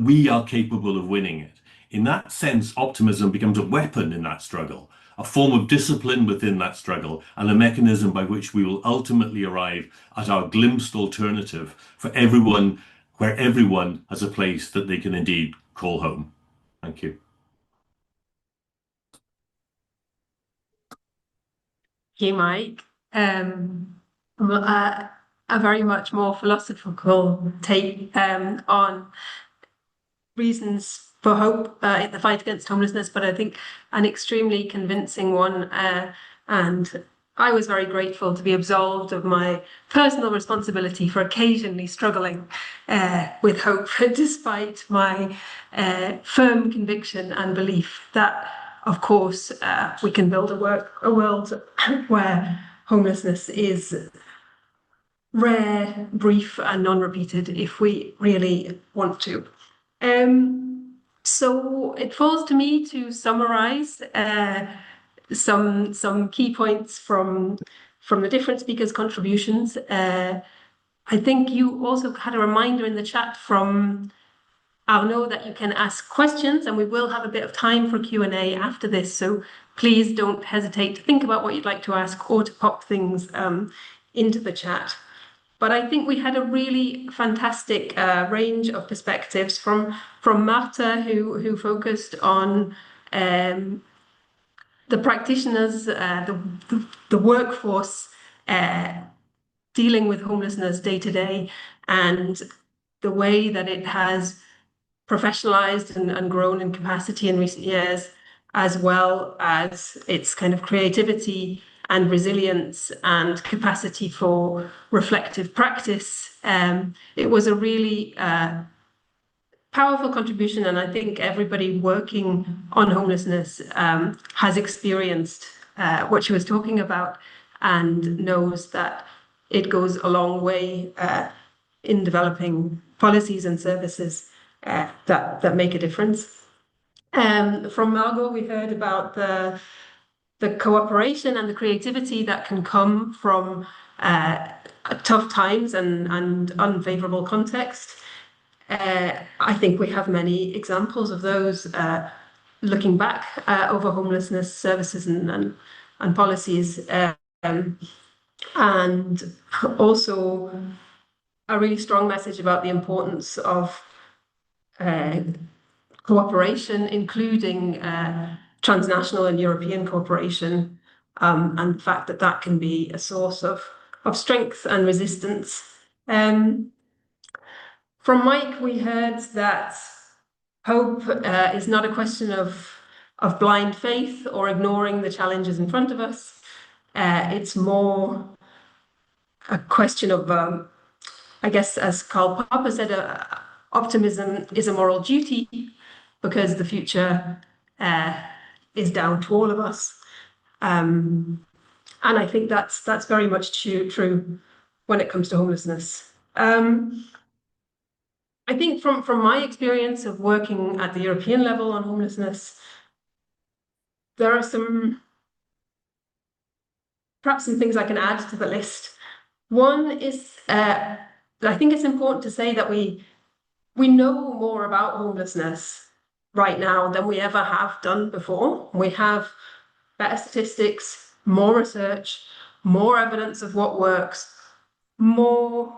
we are capable of winning it. In that sense, optimism becomes a weapon in that struggle, a form of discipline within that struggle, and a mechanism by which we will ultimately arrive at our glimpsed alternative for everyone, where everyone has a place that they can indeed call home. Thank you. You, Mike. A very much more philosophical take on reasons for hope in the fight against homelessness, but I think an extremely convincing one. And I was very grateful to be absolved of my personal responsibility for occasionally struggling with hope, despite my firm conviction and belief that, of course, we can build a world where homelessness is rare, brief, and non-repeated if we really want to. So it falls to me to summarize some key points from the different speakers' contributions. I think you also had a reminder in the chat from Arnaud that you can ask questions, and we will have a bit of time for Q&A after this. So please don't hesitate to think about what you'd like to ask or to pop things into the chat. But I think we had a really fantastic range of perspectives from Marta, who focused on the practitioners, the workforce dealing with homelessness day to day, and the way that it has professionalized and grown in capacity in recent years, as well as its kind of creativity and resilience and capacity for reflective practice. It was a really powerful contribution, and I think everybody working on homelessness has experienced what she was talking about and knows that it goes a long way in developing policies and services that make a difference. From Margaux, we heard about the cooperation and the creativity that can come from tough times and unfavorable context. I think we have many examples of those looking back over homelessness services and policies, and also a really strong message about the importance of cooperation, including transnational and European cooperation, and the fact that that can be a source of strength and resistance. From Mike, we heard that hope is not a question of blind faith or ignoring the challenges in front of us. It's more a question of, I guess, as Karl Popper said, optimism is a moral duty because the future is down to all of us. And I think that's very much true when it comes to homelessness. I think from my experience of working at the European level on homelessness, there are perhaps some things I can add to the list. One is I think it's important to say that we know more about homelessness right now than we ever have done before. We have better statistics, more research, more evidence of what works, more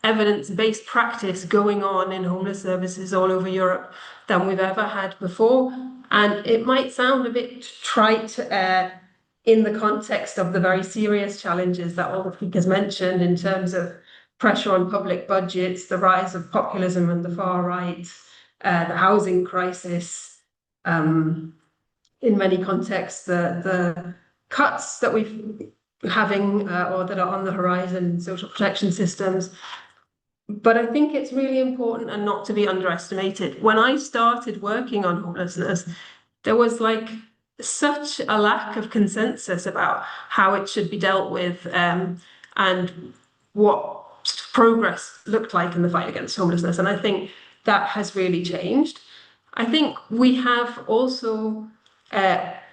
evidence-based practice going on in homeless services all over Europe than we've ever had before. And it might sound a bit trite in the context of the very serious challenges that all the speakers mentioned in terms of pressure on public budgets, the rise of populism and the far right, the housing crisis, in many contexts, the cuts that we've having or that are on the horizon in social protection systems. But I think it's really important and not to be underestimated. When I started working on homelessness, there was like such a lack of consensus about how it should be dealt with and what progress looked like in the fight against homelessness. And I think that has really changed. I think we have also,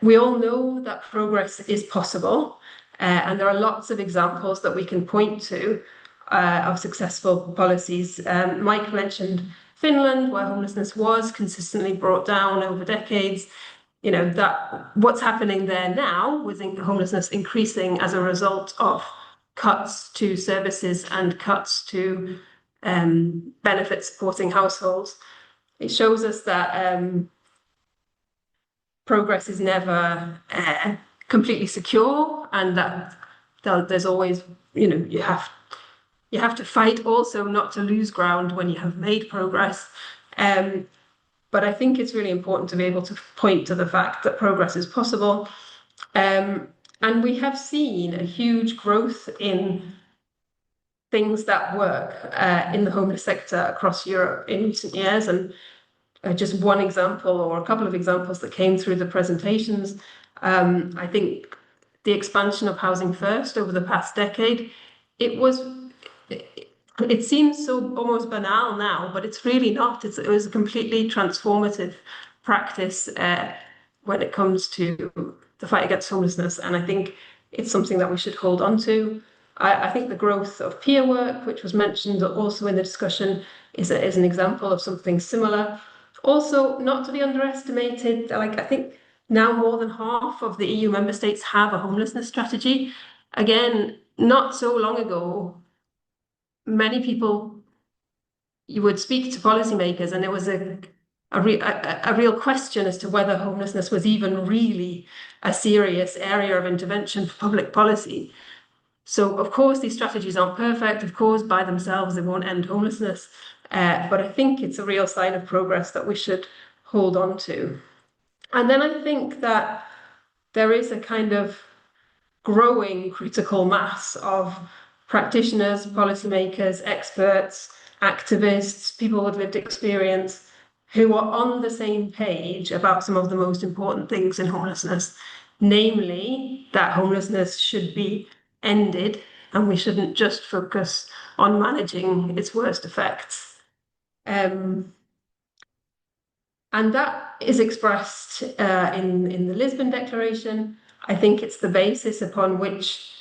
we all know that progress is possible. And there are lots of examples that we can point to of successful policies. Mike mentioned Finland, where homelessness was consistently brought down over decades. You know, that what's happening there now with homelessness increasing as a result of cuts to services and cuts to benefit supporting households. It shows us that progress is never completely secure, and that there's always, you know, you have to fight also not to lose ground when you have made progress. But I think it's really important to be able to point to the fact that progress is possible. And we have seen a huge growth in things that work in the homeless sector across Europe in recent years. And just one example or a couple of examples that came through the presentations, I think the expansion of Housing First over the past decade, it seems so almost banal now, but it's really not. It was a completely transformative practice when it comes to the fight against homelessness. And I think it's something that we should hold on to. I think the growth of peer work, which was mentioned also in the discussion, is an example of something similar. Also, not to be underestimated, like I think now more than half of the EU member states have a homelessness strategy. Again, not so long ago, many people, you would speak to policymakers and there was a real question as to whether homelessness was even really a serious area of intervention for public policy. So, of course, these strategies aren't perfect. Of course, by themselves, they won't end homelessness. But I think it's a real sign of progress that we should hold on to. And then I think that there is a kind of growing critical mass of practitioners, policymakers, experts, activists, people with lived experience who are on the same page about some of the most important things in homelessness, namely that homelessness should be ended and we shouldn't just focus on managing its worst effects. And that is expressed in the Lisbon Declaration. I think it's the basis upon which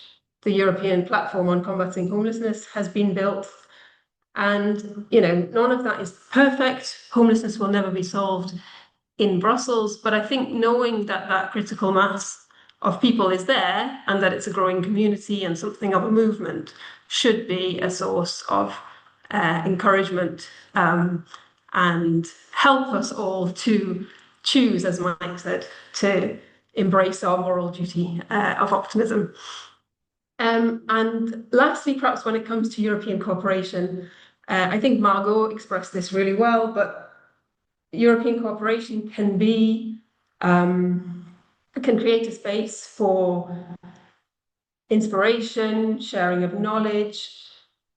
the European Platform on Combating Homelessness has been built. And, you know, none of that is perfect. Homelessness will never be solved in Brussels. But I think knowing that that critical mass of people is there and that it's a growing community and something of a movement should be a source of encouragement and help us all to choose, as Mike said, to embrace our moral duty of optimism. And lastly, perhaps when it comes to European cooperation, I think Margaux expressed this really well, but European cooperation can create a space for inspiration, sharing of knowledge,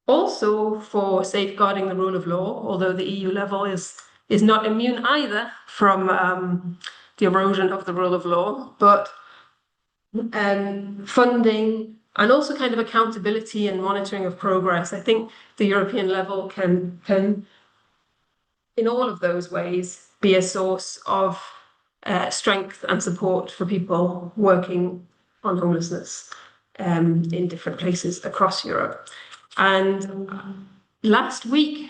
also for safeguarding the rule of law, although the EU level is not immune either from the erosion of the rule of law. But funding, and also kind of accountability and monitoring of progress. I think the European level can in all of those ways be a source of strength and support for people working on homelessness in different places across Europe. And last week,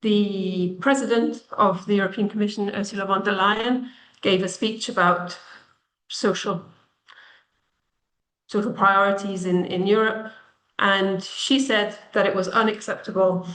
the president of the European Commission, Ursula von der Leyen, gave a speech about social priorities in Europe. And she said that it was unacceptable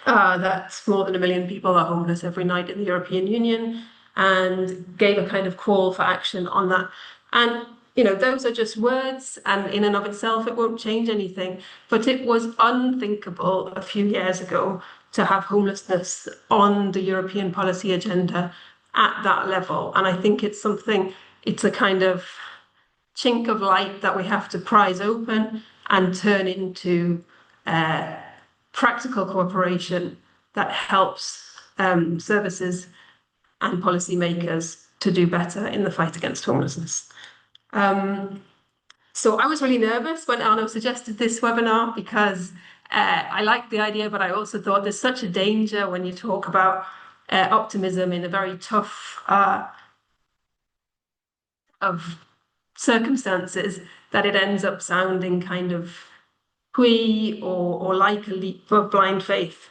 that more than 1 million people are homeless every night in the European Union, and gave a kind of call for action on that. And those are just words, and in and of itself, it won't change anything. But it was unthinkable a few years ago to have homelessness on the European policy agenda at that level. And I think it's a kind of chink of light that we have to prise open and turn into practical cooperation that helps services and policymakers to do better in the fight against homelessness. So I was really nervous when Arno suggested this webinar, because I liked the idea, but I also thought there's such a danger when you talk about optimism in a very tough of circumstances, that it ends up sounding kind of twee or like a leap of blind faith.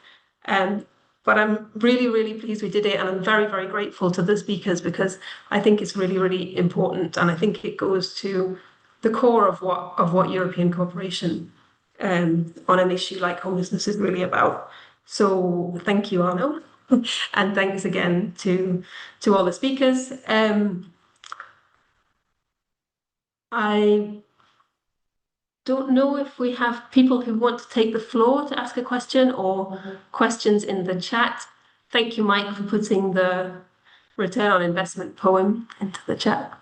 But I'm really, really pleased we did it, and I'm very, very grateful to the speakers, because I think it's really, really important, and I think it goes to the core of what European cooperation on an issue like homelessness is really about. So thank you, Arno, and thanks again to all the speakers. I don't know if we have people who want to take the floor to ask a question, or questions in the chat. Thank you, Mike, for putting the return on investment poem into the chat.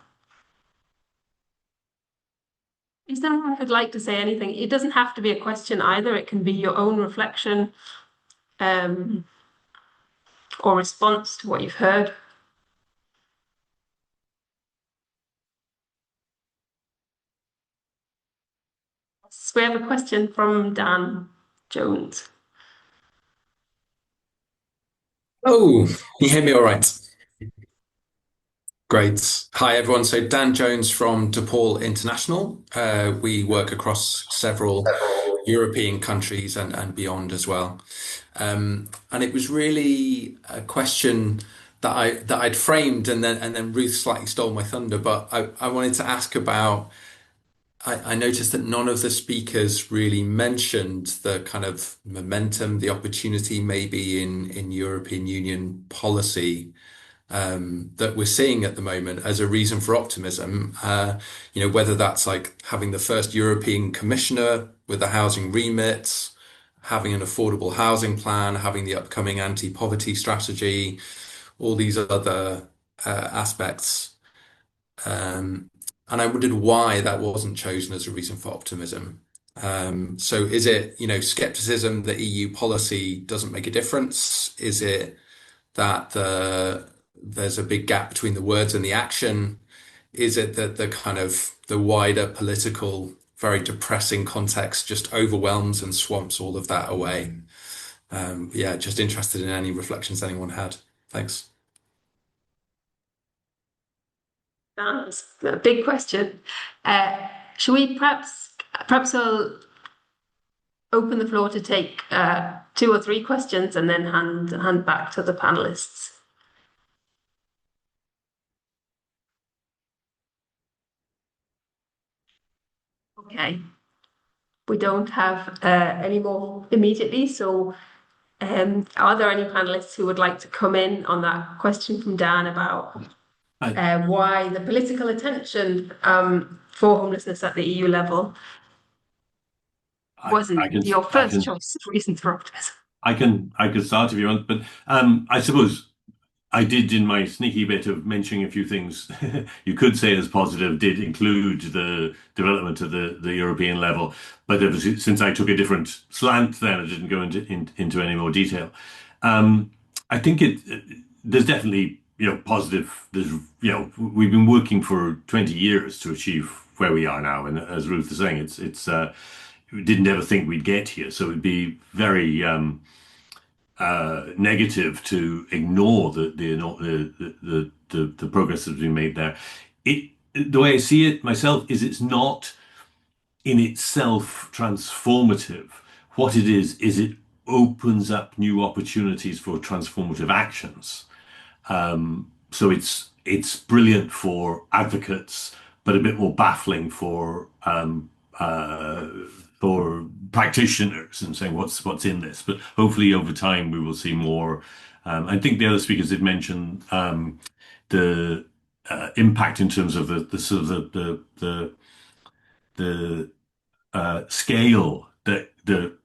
Is there anyone who'd like to say anything? It doesn't have to be a question either. It can be your own reflection or response to what you've heard. So we have a question from Dan Jones. Oh, can you hear me all right? Great. Hi, everyone. So Dan Jones from DePaul International. We work across several European countries and beyond as well. And it was really a question that I'd framed, and then Ruth slightly stole my thunder. But I wanted to ask about. I noticed that none of the speakers really mentioned the kind of momentum, the opportunity maybe in European Union policy that we're seeing at the moment as a reason for optimism. Whether that's like having the first European commissioner with the housing remit, having an affordable housing plan, having the upcoming anti-poverty strategy, all these other aspects. And I wondered why that wasn't chosen as a reason for optimism. So is it, skepticism that EU policy doesn't make a difference? Is it that there's a big gap between the words and the action? Is it that the wider political, very depressing context just overwhelms and swamps all of that away? Just interested in any reflections anyone had. Thanks. That's a big question. Shall we perhaps I'll open the floor to take 2 or 3 questions and then hand back to the panelists. Okay. We don't have any more immediately, so are there any panelists who would like to come in on that question from Dan about why the political attention for homelessness at the EU level wasn't your first choice of reason for optimism? I can start if you want, but I suppose I did, in my sneaky bit of mentioning a few things you could say as positive, did include the development of the European level, but since I took a different slant, then I didn't go into any more detail. I think there's definitely positive. There's, we've been working for 20 years to achieve where we are now, and as Ruth is saying, we didn't ever think we'd get here, so it'd be very negative to ignore the progress that's been made there. The way I see it myself is it's not in itself transformative. What it is it opens up new opportunities for transformative actions. So it's brilliant for advocates, but a bit more baffling for practitioners and saying what's in this. But hopefully over time we will see more. I think the other speakers did mention the impact in terms of the sort of the scale that the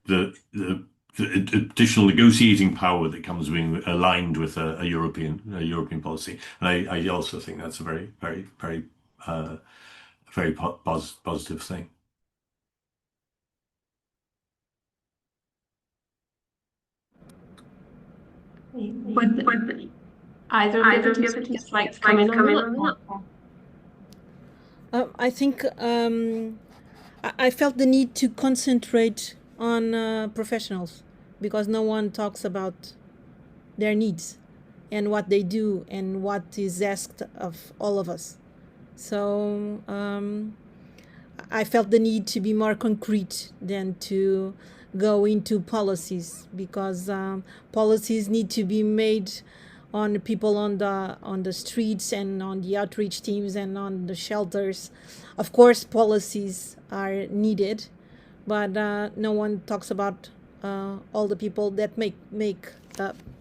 additional negotiating power that comes being aligned with a European policy. And I also think that's a very, very, very, very positive thing. Would either of the other speakers like to come in on that? I think I felt the need to concentrate on professionals, because no one talks about their needs and what they do and what is asked of all of us. So I felt the need to be more concrete than to go into policies, because policies need to be made on people on the streets and on the outreach teams and on the shelters. Of course, policies are needed, but no one talks about all the people that make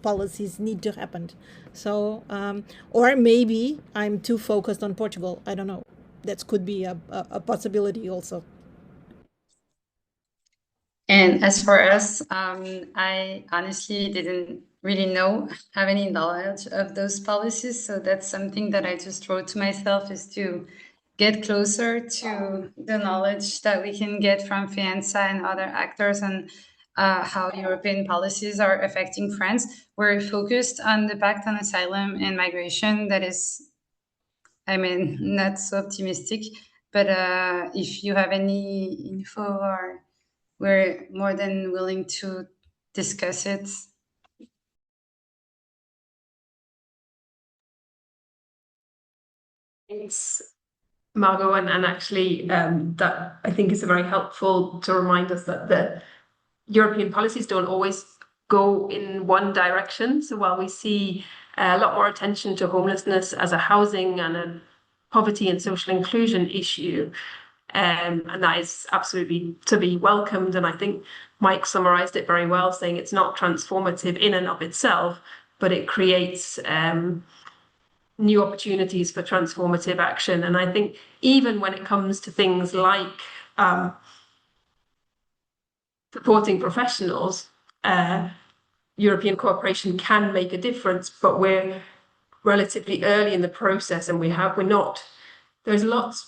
policies need to happen. So, or maybe I'm too focused on Portugal. I don't know. That could be a possibility also. And as for us, I honestly didn't really have any knowledge of those policies. So that's something that I just wrote to myself, is to get closer to the knowledge that we can get from FEANTSA and other actors and how European policies are affecting France. We're focused on the Pact on Asylum and Migration. That is, not so optimistic. But if you have any info, we're more than willing to discuss it. It's Margaux, and actually that I think is very helpful to remind us that the European policies don't always go in one direction. So while we see a lot more attention to homelessness as a housing and a poverty and social inclusion issue, and that is absolutely to be welcomed. And I think Mike summarized it very well, saying it's not transformative in and of itself, but it creates new opportunities for transformative action. And I think even when it comes to things like supporting professionals, European cooperation can make a difference, but we're relatively early in the process, and there's lots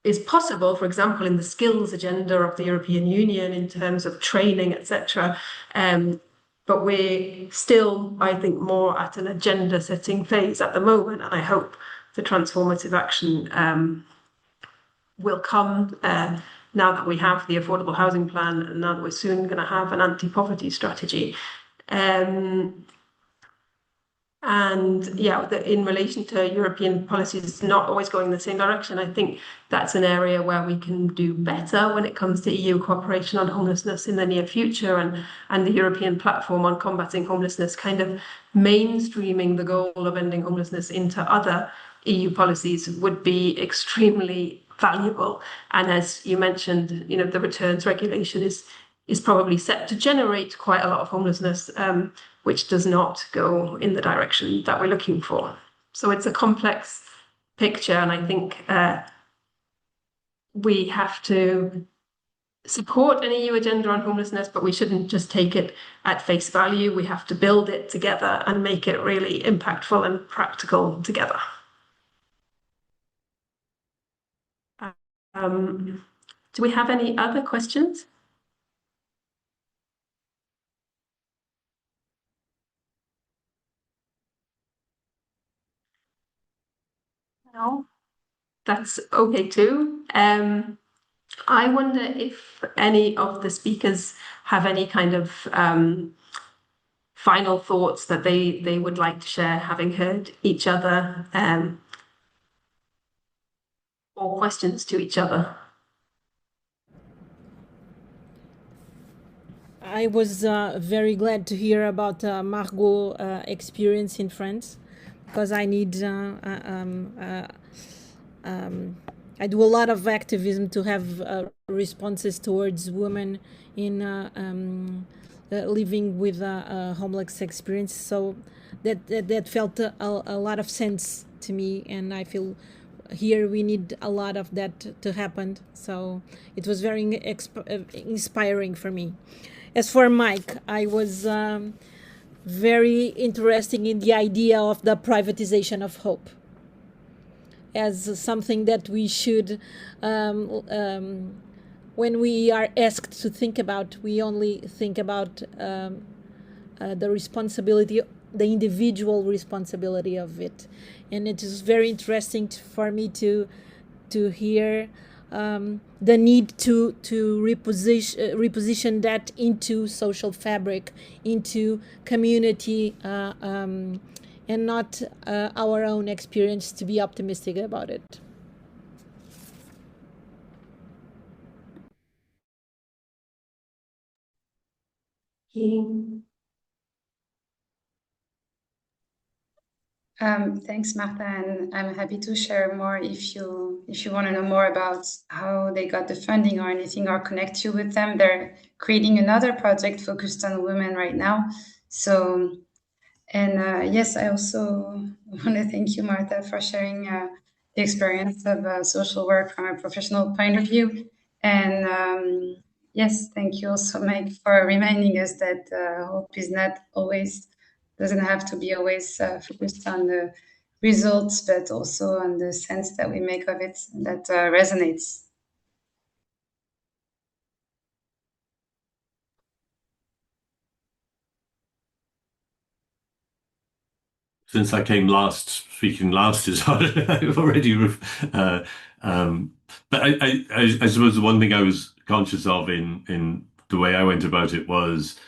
is possible, for example, in the skills agenda of the European Union in terms of training, etc. But we're still, I think, more at an agenda setting phase at the moment, and I hope the transformative action will come now that we have the affordable housing plan, and now that we're soon going to have an anti-poverty strategy. And yeah, in relation to European policies not always going in the same direction, I think that's an area where we can do better when it comes to EU cooperation on homelessness in the near future, and the European platform on combating homelessness kind of mainstreaming the goal of ending homelessness into other EU policies would be extremely valuable. And as you mentioned, the returns regulation is probably set to generate quite a lot of homelessness, which does not go in the direction that we're looking for. So it's a complex picture, and I think we have to support an EU agenda on homelessness, but we shouldn't just take it at face value. We have to build it together and make it really impactful and practical together. Do we have any other questions? No, that's okay too. I wonder if any of the speakers have any kind of final thoughts that they would like to share, having heard each other, or questions to each other. I was very glad to hear about Margaux' experience in France, because I need I do a lot of activism to have responses towards women in living with a homeless experience. So that felt a lot of sense to me, and I feel here we need a lot of that to happen. So it was very inspiring for me. As for Mike, I was very interested in the idea of the privatization of hope as something that we should, when we are asked to think about, we only think about the responsibility, the individual responsibility of it. And it is very interesting for me to hear the need to reposition that into social fabric, into community, and not our own experience, to be optimistic about it. Thanks, Marta, and I'm happy to share more if you want to know more about how they got the funding or anything, or connect you with them. They're creating another project focused on women right now. So, and yes, I also want to thank you, Marta, for sharing the experience of social work from a professional point of view. And yes, thank you also, Mike, for reminding us that hope is not always, doesn't have to be always focused on the results, but also on the sense that we make of it that resonates. Since I came last, speaking last is hard. I've already, but I suppose the one thing I was conscious of in the way I went about it was,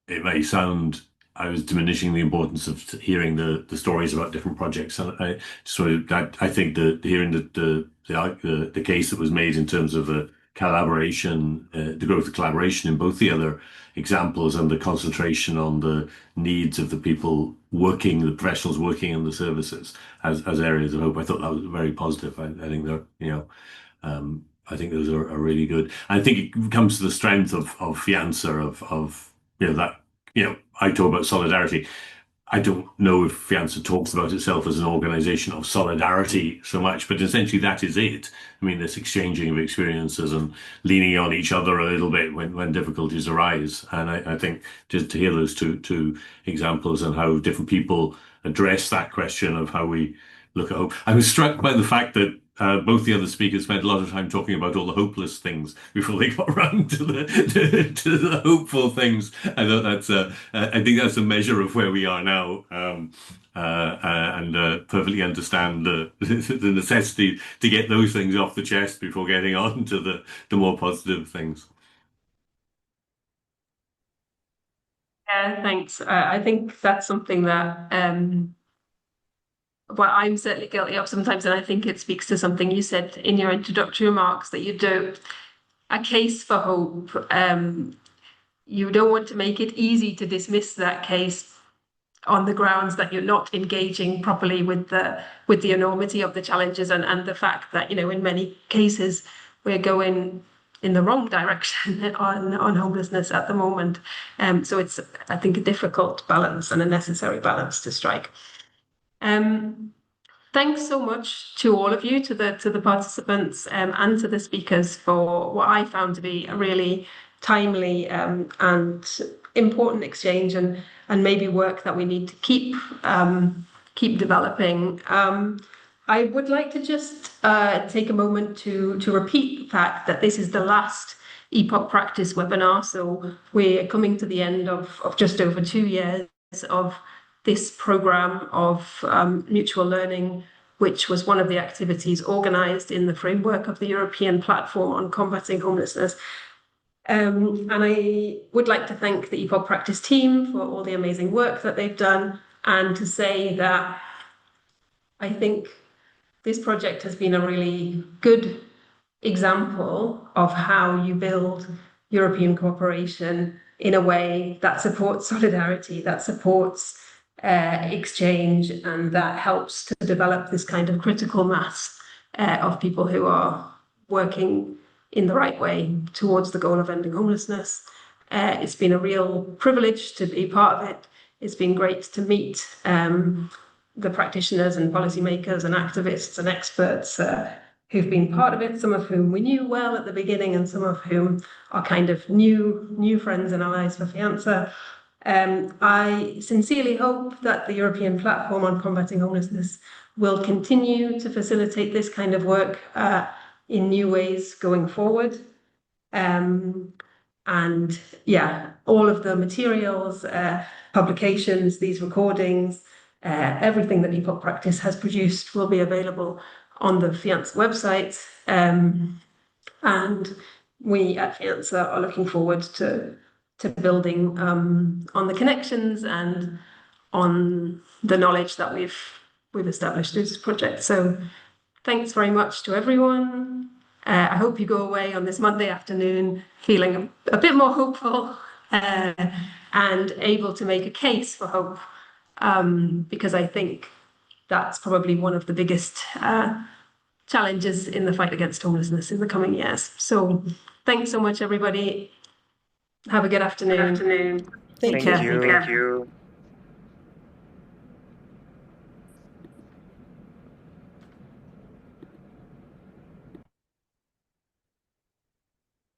it may sound I was diminishing the importance of hearing the stories about different projects, and I think that hearing the case that was made in terms of a collaboration, the growth of collaboration in both the other examples and the concentration on the needs of the people working, the professionals working in the services as areas of hope. I thought that was very positive. I think they're, I think those are really good. I think it comes to the strength of FEANTSA of that, I talk about solidarity. I don't know if FEANTSA talks about itself as an organization of solidarity so much, but essentially that is it. I mean, this exchanging of experiences and leaning on each other a little bit when difficulties arise. And I think just to hear those two examples and how different people address that question of how we look at hope. I was struck by the fact that both the other speakers spent a lot of time talking about all the hopeless things before they got around to the hopeful things. I thought that's I think that's a measure of where we are now, and perfectly understand the necessity to get those things off the chest before getting on to the more positive things. Yeah, thanks. I think that's something that well, I'm certainly guilty of sometimes, and I think it speaks to something you said in your introductory remarks, that you do a case for hope. You don't want to make it easy to dismiss that case on the grounds that you're not engaging properly with the enormity of the challenges and the fact that, in many cases we're going in the wrong direction on homelessness at the moment. So it's, I think, a difficult balance and a necessary balance to strike. Thanks so much to all of you, to the participants, and to the speakers for what I found to be a really timely and important exchange, and maybe work that we need to keep developing. I would like to just take a moment to repeat the fact that this is the last Epoch Practice webinar. So we're coming to the end of just over 2 years of this program of mutual learning, which was one of the activities organized in the framework of the European Platform on Combating Homelessness. And I would like to thank the EPOC Practice team for all the amazing work that they've done, and to say that I think this project has been a really good example of how you build European cooperation in a way that supports solidarity, that supports exchange, and that helps to develop this kind of critical mass of people who are working in the right way towards the goal of ending homelessness. It's been a real privilege to be part of it. It's been great to meet the practitioners and policymakers and activists and experts who've been part of it, some of whom we knew well at the beginning and some of whom are kind of new friends and allies for FEANTSA. I sincerely hope that the European Platform on Combating Homelessness will continue to facilitate this kind of work in new ways going forward. And yeah, all of the materials, publications, these recordings, everything that EPOC Practice has produced will be available on the FEANTSA website. And we at FEANTSA are looking forward to building on the connections and on the knowledge that we've established through this project. So thanks very much to everyone. I hope you go away on this Monday afternoon feeling a bit more hopeful and able to make a case for hope, because I think that's probably one of the biggest challenges in the fight against homelessness in the coming years. So thanks so much, everybody. Have a good afternoon. Thank Take you. care. Thank you.